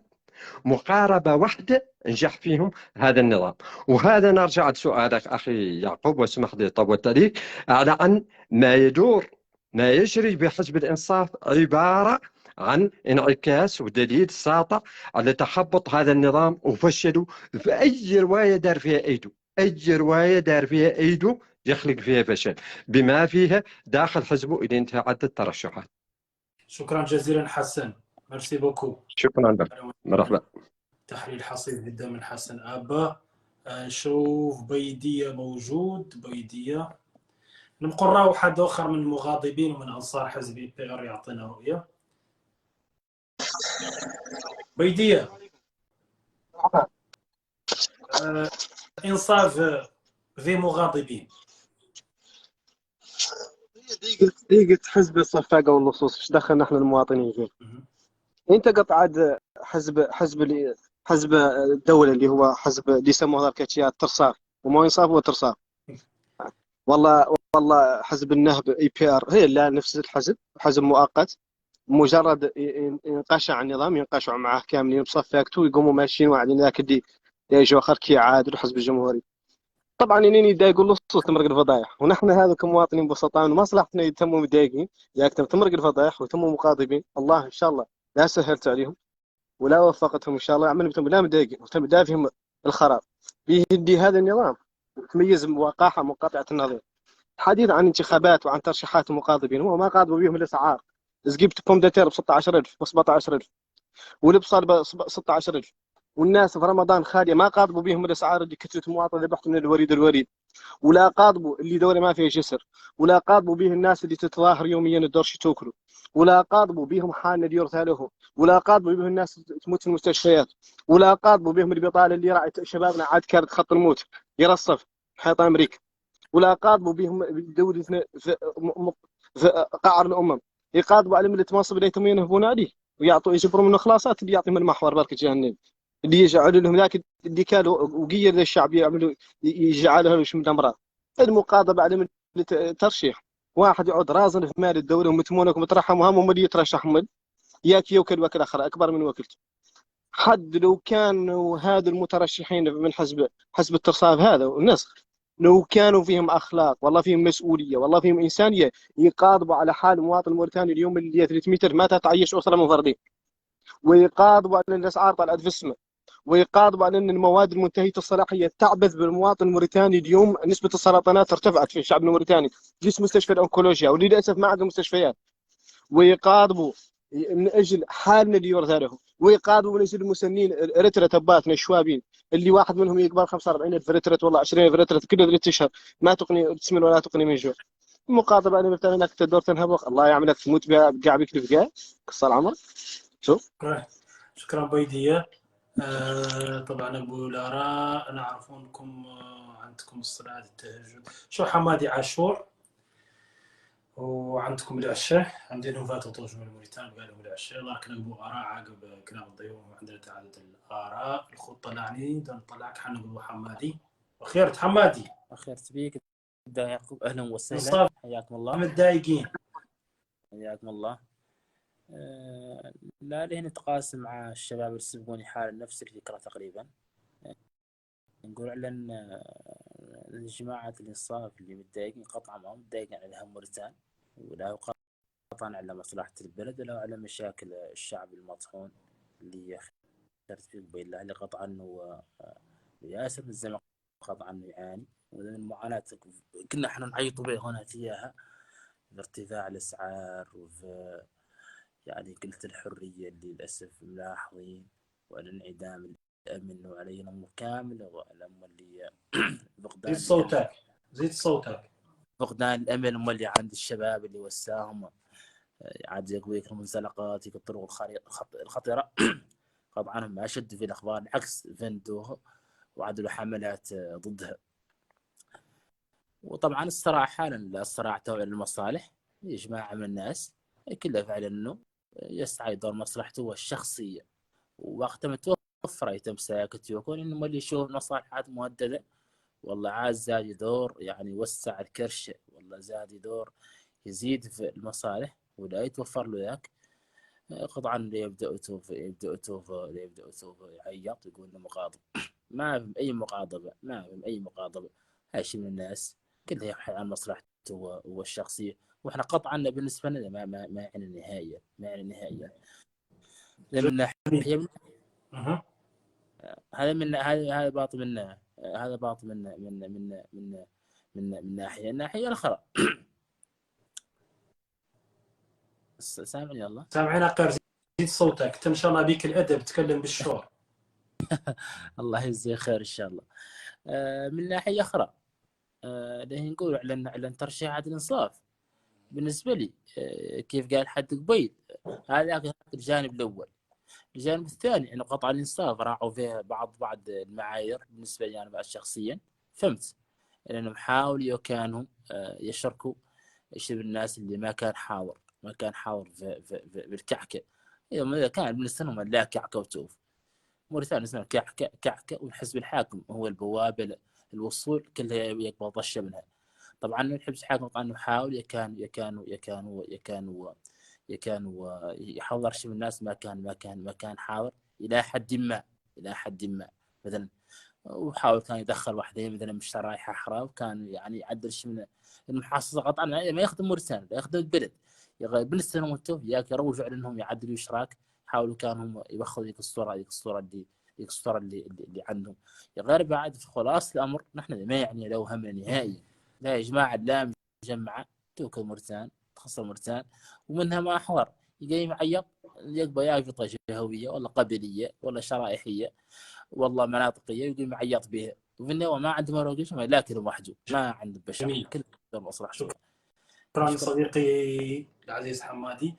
Speaker 6: مقاربة واحدة نجح فيهم هذا النظام. وهذا نرجع لسؤالك أخي يعقوب، واسمح لي طولت عليك، على أن ما يدور ما يجري بحزب الإنصاف عبارة عن انعكاس ودليل ساطع على تخبط هذا النظام وفشله في أي رواية دار فيها أيده. أي رواية دار فيها أيده يخلق فيها فشل، بما فيها داخل حزبه إلى انتهاء عدد الترشحات.
Speaker 2: شكرا جزيلا حسن، ميرسي بوكو.
Speaker 6: شكرا لك، مرحبا.
Speaker 2: تحليل حصيف جدا من حسن أبا. نشوف بيدية موجود. بيدية نقرأ واحد آخر من المغاضبين ومن أنصار حزب بي ار يعطينا رؤية. بيدية. إنصاف ذي مغاضبين.
Speaker 7: دقيقة حزب الصفاقة واللصوص، ايش دخلنا احنا المواطنين فيه؟ انت قطعت حزب الدولة اللي هو حزب اللي يسموه ذاك ترصاف، وما ينصاف هو ترصاف. والله حزب النهب اي بي ار هي لا نفس الحزب، حزب مؤقت، مجرد ينقشع النظام ينقشعوا معاه كاملين بصفاقته ويقوموا ماشيين واعدين ذاك اللي يجوا اخر كي عادل الحزب الجمهوري. طبعا ينين يضايقوا الصوت تمرق الفضايح، ونحن هذا كمواطنين بسطاء مصلحتنا يتموا متضايقين، ياك تمرق الفضايح ويتموا مقاضبين. الله ان شاء الله لا سهلت عليهم ولا وفقتهم ان شاء الله، يعملوا لا متضايقين وتم دافهم الخراب. بيهدي هذا النظام تميز وقاحه منقطعه النظير. حديث عن انتخابات وعن ترشيحات المقاضبين، هو ما قاضبوا بهم الاسعار. زقيبت كومداتير ب 16000 ب 17000 والابصار ب 16000، والناس في رمضان خاليه ما قاضبوا بهم الاسعار اللي كثرت المواطن ذبحت من الوريد. ولا قاضبوا اللي دوله ما فيها جسر، ولا قاضبوا به الناس اللي تتظاهر يوميا الدورش توكلوا، ولا قاضبوا بهم حالنا ديور لهم، ولا قاضبوا بهم الناس تموت في المستشفيات، ولا قاضبوا بهم البطاله اللي راعي شبابنا عاد كانت خط الموت يرصف حيط امريكا، ولا قاضبوا بهم دولتنا في قعر الامم، يقاضبوا على اللي تمنصب اللي يتم ينهبون عليه ويعطوا يجبروا منه خلاصات اللي يعطيهم المحور بركه جهنم، اللي يجعلوا لهم ذاك اللي كانوا وقير للشعب يعملوا يجعلها له من الامراض. المقاضبه على من ترشيح واحد يعود رازن في مال الدوله ومتمونك ومترحم وهم اللي يترشح من ياك يوكل وكل اخر اكبر من وكلته. حد لو كانوا هذا المترشحين من حزب الترصاد هذا والناس لو كانوا فيهم اخلاق والله فيهم مسؤوليه والله فيهم انسانيه يقاضبوا على حال مواطن موريتاني اليوم اللي 300 متر ما تتعيش اسره منفردين، ويقاضبوا على الاسعار طلعت في السماء، ويقاضبوا على ان المواد المنتهيه الصلاحيه تعبث بالمواطن الموريتاني. اليوم نسبه السرطانات ارتفعت في الشعب الموريتاني، جيش مستشفى الانكولوجيا وللاسف ما عندهم مستشفيات، ويقاضبوا من اجل حالنا اللي يرثى، ويقاضبوا من اجل المسنين رترة اباتنا الشوابين اللي واحد منهم يقبل 45,000 رترة والله 20,000 رترة كل 3 اشهر ما تقني تسمن ولا تقني من جوع. المقاضبه انا مثلا انك تدور تنهبك الله يعملك تموت بقاع بك في قصر العمر. شوف
Speaker 2: شكرا بيدية. طبعا ابو الاراء نعرفونكم عندكم الصلاه التهجد شو حمادي عاشور، وعندكم العشاء عندنا فاتوا طوج من موريتانيا قالوا العشاء، لكن ابو اراء عقب كلام الضيوف عندنا تعدد الاراء. الخط طلعني نطلعك حنا ابو حمادي وخيرت حمادي.
Speaker 8: خيرت بيك يعقوب، اهلا وسهلا حياكم الله.
Speaker 2: متضايقين
Speaker 8: حياكم الله. لا ليه نتقاسم مع الشباب اللي يسبقوني حال نفس الفكره تقريبا. نقول على ان جماعه الانصاف اللي متضايقين قطعا ما هم متضايقين على هم موريتان، ولا قطعا على مصلحه البلد ولا على مشاكل الشعب المطحون اللي اخترت فيه قبيله، اللي قطعا وياسر من الزمن قطعا يعاني ومن المعاناه كنا احنا نعيطوا بها هنا تجاهها بارتفاع الاسعار وفي يعني قلة الحرية اللي للأسف ملاحظين، والانعدام الأمن وعلينا أمور كاملة وألم اللي فقدان
Speaker 2: زيد صوتك
Speaker 8: فقدان الأمل اللي عند الشباب اللي وساهم عاد يقويك المنزلقات الطرق الخطيرة طبعا ما شدوا في الأخبار بالعكس فندوها وعدلوا حملات ضدها. وطبعا الصراع حالا الصراع توعية المصالح لجماعة من الناس كلها فعلا أنه يسعى يدور مصلحته الشخصية، ووقت ما توفر يتم ساكت يكون إنه اللي يشوف مصالحات مهددة والله عاد زاد يدور يعني يوسع الكرشة والله زاد يدور يزيد في المصالح ولا يتوفر له ذاك قطعا اللي يبدأ يتوفى يعيط يقول إنه مقاضب. ما في أي مقاضبة، ما في أي مقاضبة. هاشي من الناس كلها يبحث عن مصلحته والشخصية، واحنا قطعا بالنسبه لنا ما يعني نهائيا، ما يعني نهائيا. من ناحيه هذا باطل منا، هذا باطل منا من ناحيه. الناحيه الاخرى سامعني الله
Speaker 2: سامعين قير زيد صوتك تمشى بيك الادب تكلم بالشور.
Speaker 8: الله يجزيه خير ان شاء الله. من ناحيه اخرى اللي نقول على ترشيحات الانصاف بالنسبه لي كيف قال حد قبيل هذا الجانب الاول. الجانب الثاني انه قطع الانصاف راعوا فيه بعض المعايير بالنسبه لي انا بعد شخصيا فهمت لانهم حاولوا كانوا يشاركوا يشوف الناس اللي ما كان حاضر في الكعكه. اذا كان بالنسبه لهم لا كعكه وتوف موريتانيا اسمها كعكه والحزب الحاكم هو البوابه الوصول كلها يقبل طشه منها. طبعا الحزب الحاكم طبعا حاول يكان يحضر شيء من الناس ما كان حاضر الى حد ما مثلا، وحاول كان يدخل واحدين مثلا مش رايحه احرى وكان يعني يعدل شيء من المحاصصه قطعا ما يخدم موريتانيا يخدم البلد. بالنسبه لهم انتم ياك يروجوا على انهم يعدلوا اشراك، حاولوا كانوا يبخذوا ذيك الصوره اللي عندهم. غير بعد في خلاص الامر نحن ما يعني لو همنا نهائيا لا يا جماعه لا مجمعه توكل موريتان تخصص موريتان ومنها ما حضر يقيم يعيط يقبل يافطه جهويه ولا قبليه ولا شرائحيه والله مناطقيه يقيم يعيط بها وفي النهايه ما عنده مراقش لكنه محجوب، ما عنده بشر
Speaker 2: جميل.
Speaker 8: كل المصلحه.
Speaker 2: شكرا
Speaker 8: شكرا.
Speaker 2: صديقي العزيز حمادي.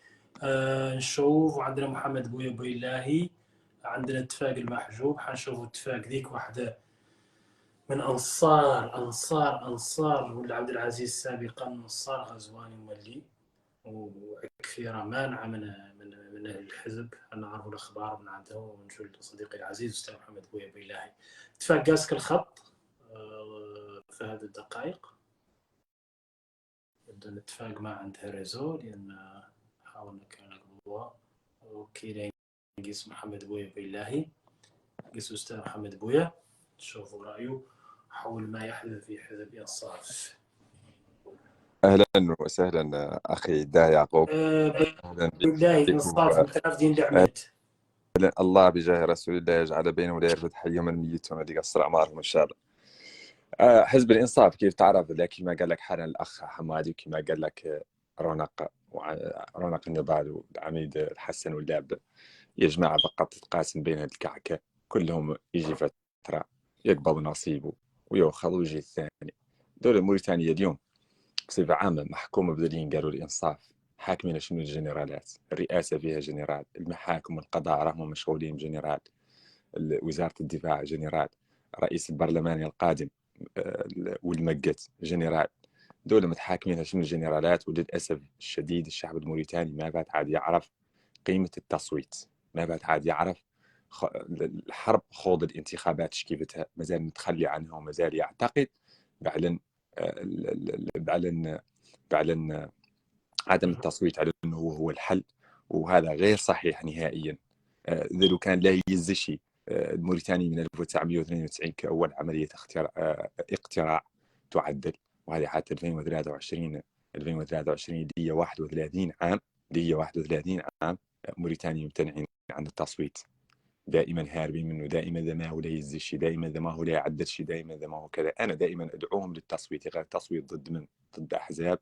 Speaker 2: نشوف وعندنا محمد بويا بويلاهي، عندنا اتفاق المحجوب. حنشوف اتفاق ذيك واحدة من أنصار ولا عبد العزيز سابقا، أنصار غزواني مولي وكثيرة مانعة من الحزب. أنا أعرف الأخبار من عنده. ونشوف صديقي العزيز أستاذ محمد بويا بويلاهي. اتفاق قاسك الخط في هذه الدقائق. يبدو الاتفاق ما عنده ريزو، لأن حاولنا كان نقبضوها. اوكي نقيس محمد بويا بالله، نقيس أستاذ محمد بويا نشوفوا رأيه حول ما يحدث في حزب إنصاف.
Speaker 9: اهلا وسهلا اخي داع يعقوب.
Speaker 2: اهلا بالله إنصاف متعرفين دعمت
Speaker 9: الله بجاه رسول الله يجعل بينهم لا يرفد حيهم الميتون اللي قصر اعمارهم ان شاء الله. حزب الانصاف كيف تعرف، كما قال لك حالا الاخ حمادي، كما قال لك رونق النضال والعميد الحسن واللعب، يا جماعه فقط تتقاسم بين هذه الكعكه، كلهم يجي فتره يقبض نصيبه ويأخذ ويجي الثاني. دولة موريتانيا اليوم بصفة عامة محكومة بدليل قالوا الإنصاف، حاكمين شنو الجنرالات، الرئاسة فيها جنرال، المحاكم والقضاء راهم مشغولين جنرال، وزارة الدفاع جنرال، رئيس البرلمان القادم والمقت جنرال. دولة متحاكمين شنو الجنرالات. وللأسف الشديد الشعب الموريتاني ما بات عاد يعرف قيمة التصويت، ما بات عاد يعرف الحرب خوض الانتخابات شكيفتها، مازال متخلي عنها ومازال يعتقد بعلن عدم التصويت على انه هو الحل، وهذا غير صحيح نهائيا. لو كان لا يزشي الموريتاني من 1992 كأول عملية اقتراع تعدل، وهذه حتى 2023 اللي هي 31 عام موريتانيا ممتنعين عن التصويت، دائما هاربين منه، دائما إذا ما هو لا يزشي، دائما إذا ما هو لا يعدل شيء، دائما إذا ما هو كذا. أنا دائما أدعوهم للتصويت، غير التصويت ضد أحزاب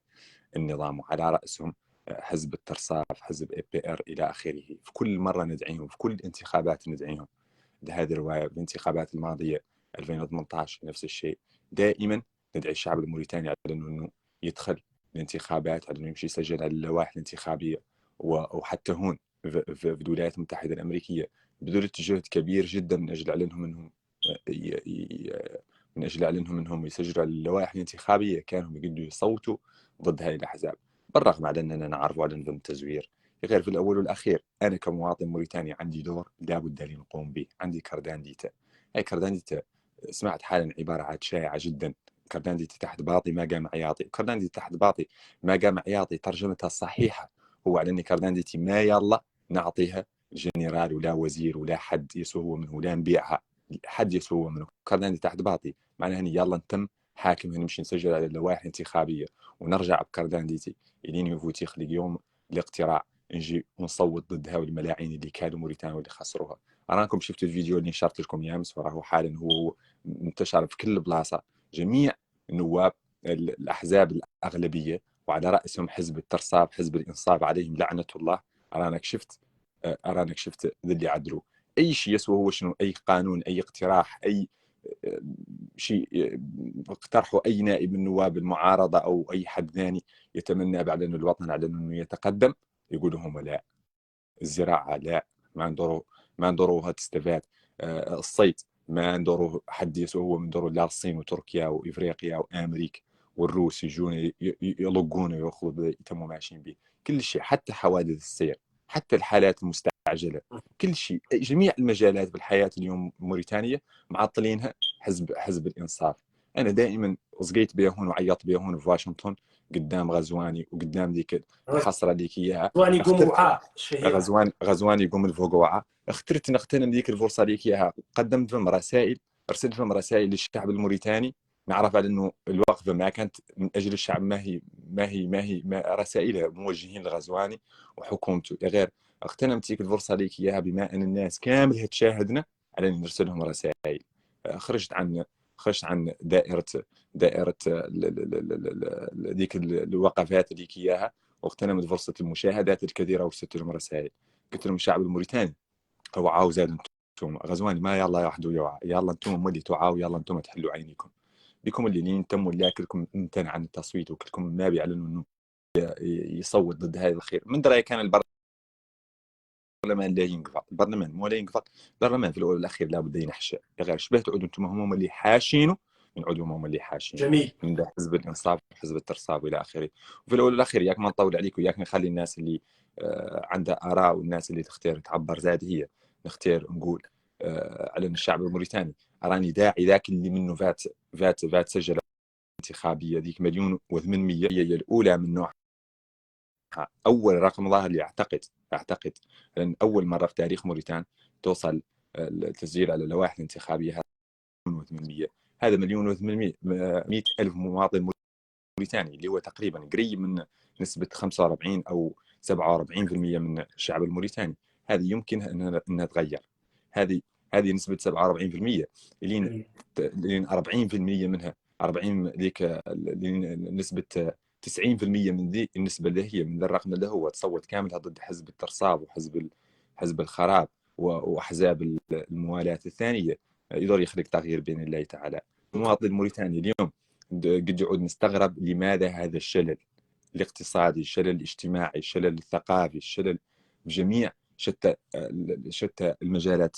Speaker 9: النظام، وعلى رأسهم حزب الترصاف، حزب APR إلى آخره. في كل مرة ندعيهم، في كل الانتخابات ندعيهم. هذه الرواية. بالانتخابات الماضية 2018 نفس الشيء، دائما ندعي الشعب الموريتاني على أنه يدخل الانتخابات، على أنه يمشي يسجل على اللوائح الانتخابية. وحتى هون في الولايات المتحدة الأمريكية بذلت جهد كبير جدا من أجل إعلانهم أنهم يسجلوا على اللوائح الانتخابية، كانوا يقدروا يصوتوا ضد هذه الأحزاب، بالرغم على أننا نعرف على نظام التزوير. غير في الأول والأخير أنا كمواطن موريتاني عندي دور لابد لي نقوم به. عندي كردان ديتا. هاي كردان ديتا سمعت حالا عبارة عاد شائعة جدا، كردان ديتا تحت باطي ما قام عياطي. كردان ديتا تحت باطي ما قام عياطي ترجمتها الصحيحة هو على أن كردان ديتي ما يلا نعطيها جنرال ولا وزير ولا حد يسوى منه، ولا نبيعها حد يسوى منه. كردان ديتا تحت باطي معناها يلا نتم حاكم، نمشي نسجل على اللوائح الانتخابية ونرجع بكردان ديتي إلين يفوت يخلق يوم الاقتراع نجي ونصوت ضدها والملاعين اللي كادوا موريتانيا واللي خسروها. أراكم شفتوا الفيديو اللي نشرت لكم يامس، وراه حالا هو منتشر في كل بلاصة. جميع نواب الأحزاب الأغلبية وعلى رأسهم حزب الترصاف، حزب الإنصاف، عليهم لعنة الله. أرانك شفت اللي عدلوا أي شيء يسوى هو شنو، أي قانون، أي اقتراح، أي شيء اقترحوا أي نائب من نواب المعارضة أو أي حد ثاني يتمنى بعد أن الوطن على أنه يتقدم، يقولوا هم لا. الزراعة لا، ما ندوروها تستفاد. الصيد ما ندورو حد يسوى هو من دورو لا الصين وتركيا وإفريقيا وأمريكا والروس يجون يلقون ويأخذوا يتموا ماشيين به. كل شيء، حتى حوادث السير، حتى الحالات المستعجلة، كل شيء، جميع المجالات في الحياة اليوم موريتانيا معطلينها حزب الإنصاف. أنا دائما صقيت بيهون وعيطت بيهون في واشنطن قدام غزواني وقدام ذيك الحصرة الليك إياها. غزواني يقوم الفقوعة. اخترت نغتنم ذيك الفرصة ليك إياها، قدمت فيهم رسائل، أرسلت فيهم رسائل للشعب الموريتاني، نعرف على أنه الوقفة ما كانت من أجل الشعب، ما رسائلها موجهين لغزواني وحكومته. غير اغتنمت ذيك الفرصة ليك إياها بما أن الناس كامل تشاهدنا على أن نرسل لهم رسائل. خرجت عن دائرة ذيك الوقفات اللي إياها، واغتنمت فرصة المشاهدات الكثيرة وارسلت لهم رسائل. قلت لهم الشعب الموريتاني هو عاوز غزواني ما يلا وحده يوعى، يلا انتم مولي توعوا، يلا انتم تحلوا عينيكم بكم اللي تموا اللي كلكم امتنع عن التصويت وكلكم ما بيعلنوا انه يصوت ضد هذا الخير. من دراي كان البرلمان لا ينقفض، البرلمان مو لا ينقفض، البرلمان في الاول والاخير لابد ينحشى. غير شبه تعودوا انتم هم اللي حاشينه، نعودوا هم اللي حاشين
Speaker 2: جميل.
Speaker 9: من حزب الانصاف وحزب الترصاب والى اخره. وفي الاول والاخير ياك ما نطول عليك وياك نخلي الناس اللي عندها اراء والناس اللي تختار تعبر زاد هي نختار نقول على الشعب الموريتاني. اراني داعي ذاك اللي منه فات سجل انتخابيه ذيك 1,800,000 هي الاولى من نوعها. اول رقم ظاهر لي اعتقد لان اول مره في تاريخ موريتان توصل التسجيل على اللوائح الانتخابيه 1,800,000. هذا 1,800,000 مواطن موريتاني اللي هو تقريبا قريب من نسبه 45 او 47% من الشعب الموريتاني. هذه يمكن انها تغير. هذه نسبه 47% لين 40% منها 40 ذيك نسبه 90% من ذي النسبه اللي هي من الرقم اللي هو تصوت كاملها ضد حزب الترصاب وحزب الخراب واحزاب الموالاه الثانيه. يقدر يخلق تغيير باذن الله تعالى. المواطن الموريتاني اليوم قد يعود نستغرب لماذا هذا الشلل الاقتصادي، الشلل الاجتماعي، الشلل الثقافي، الشلل بجميع شتى المجالات.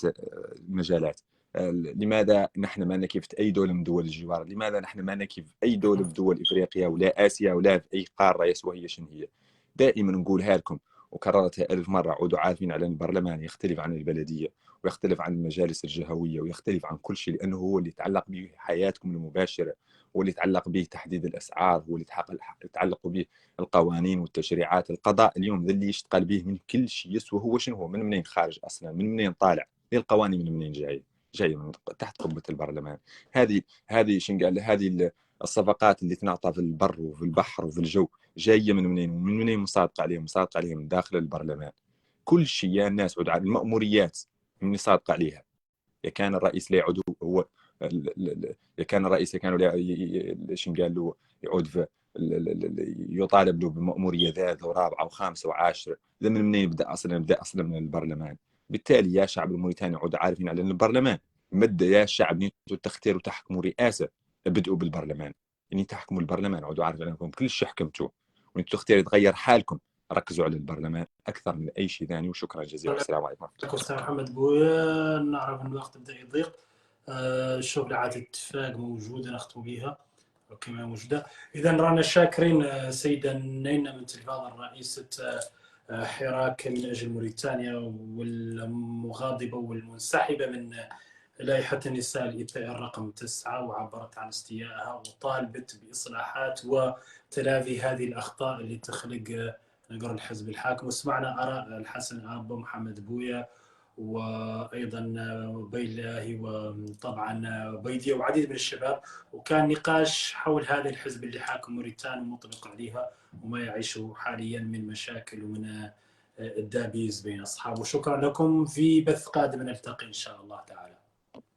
Speaker 9: لماذا نحن ما كيف اي دوله من دول الجوار؟ لماذا نحن ما كيف اي دوله من دول افريقيا ولا اسيا ولا في اي قاره يسوى هي شنو هي؟ دائما نقولها لكم وكررتها 1000 مره. عودوا عارفين على البرلمان يختلف عن البلديه ويختلف عن المجالس الجهويه ويختلف عن كل شيء، لانه هو اللي يتعلق به حياتكم المباشره، هو اللي يتعلق به تحديد الاسعار، هو اللي يتعلق به القوانين والتشريعات. القضاء اليوم ذا اللي يشتغل به من كل شيء يسوى هو شنو هو؟ من منين خارج اصلا؟ من منين طالع؟ القوانين من منين جايه من تحت قبه البرلمان. هذه شنو قال؟ هذه الصفقات اللي تنعطى في البر وفي البحر وفي الجو جايه من منين؟ ومن منين مصادقه عليهم من داخل البرلمان. كل شيء يا الناس عود على المأموريات من يصادق عليها. يا كان الرئيس لا يعود هو يا كان الرئيس شنو قال له يعود في يطالب له بمأمورية ثالثة ورابعة وخامسة وعاشرة. إذا من منين يبدأ أصلا من البرلمان. بالتالي يا شعب الموريتاني عود عارفين على البرلمان مد يا شعب انتوا تختاروا وتحكموا رئاسة بدأوا بالبرلمان. يعني تحكموا البرلمان عودوا عارفين انكم كل شيء حكمتوا وانتوا تختاروا تغير حالكم. ركزوا على البرلمان أكثر من أي شيء ثاني. وشكرا جزيلا. السلام عليكم.
Speaker 2: أستاذ محمد بويا، نعرف أن الوقت بدأ يضيق. الشغل عادة اتفاق موجودة نختم بها كما موجودة. إذا رانا شاكرين سيدة نينا من تلفاز رئيسة حراك من أجل موريتانيا والمغاضبة والمنسحبة من لائحة النساء الإبداء رقم 9، وعبرت عن استيائها وطالبت بإصلاحات وتلافي هذه الأخطاء اللي تخلق نقر الحزب الحاكم. وسمعنا آراء الحسن أبو محمد بويا وأيضا بيلاهي وطبعا بيدية وعديد من الشباب، وكان نقاش حول هذا الحزب اللي حاكم موريتانيا ومطلق عليها وما يعيشه حاليا من مشاكل ومن الدابيز بين أصحابه. شكرا لكم. في بث قادم نلتقي إن شاء الله تعالى.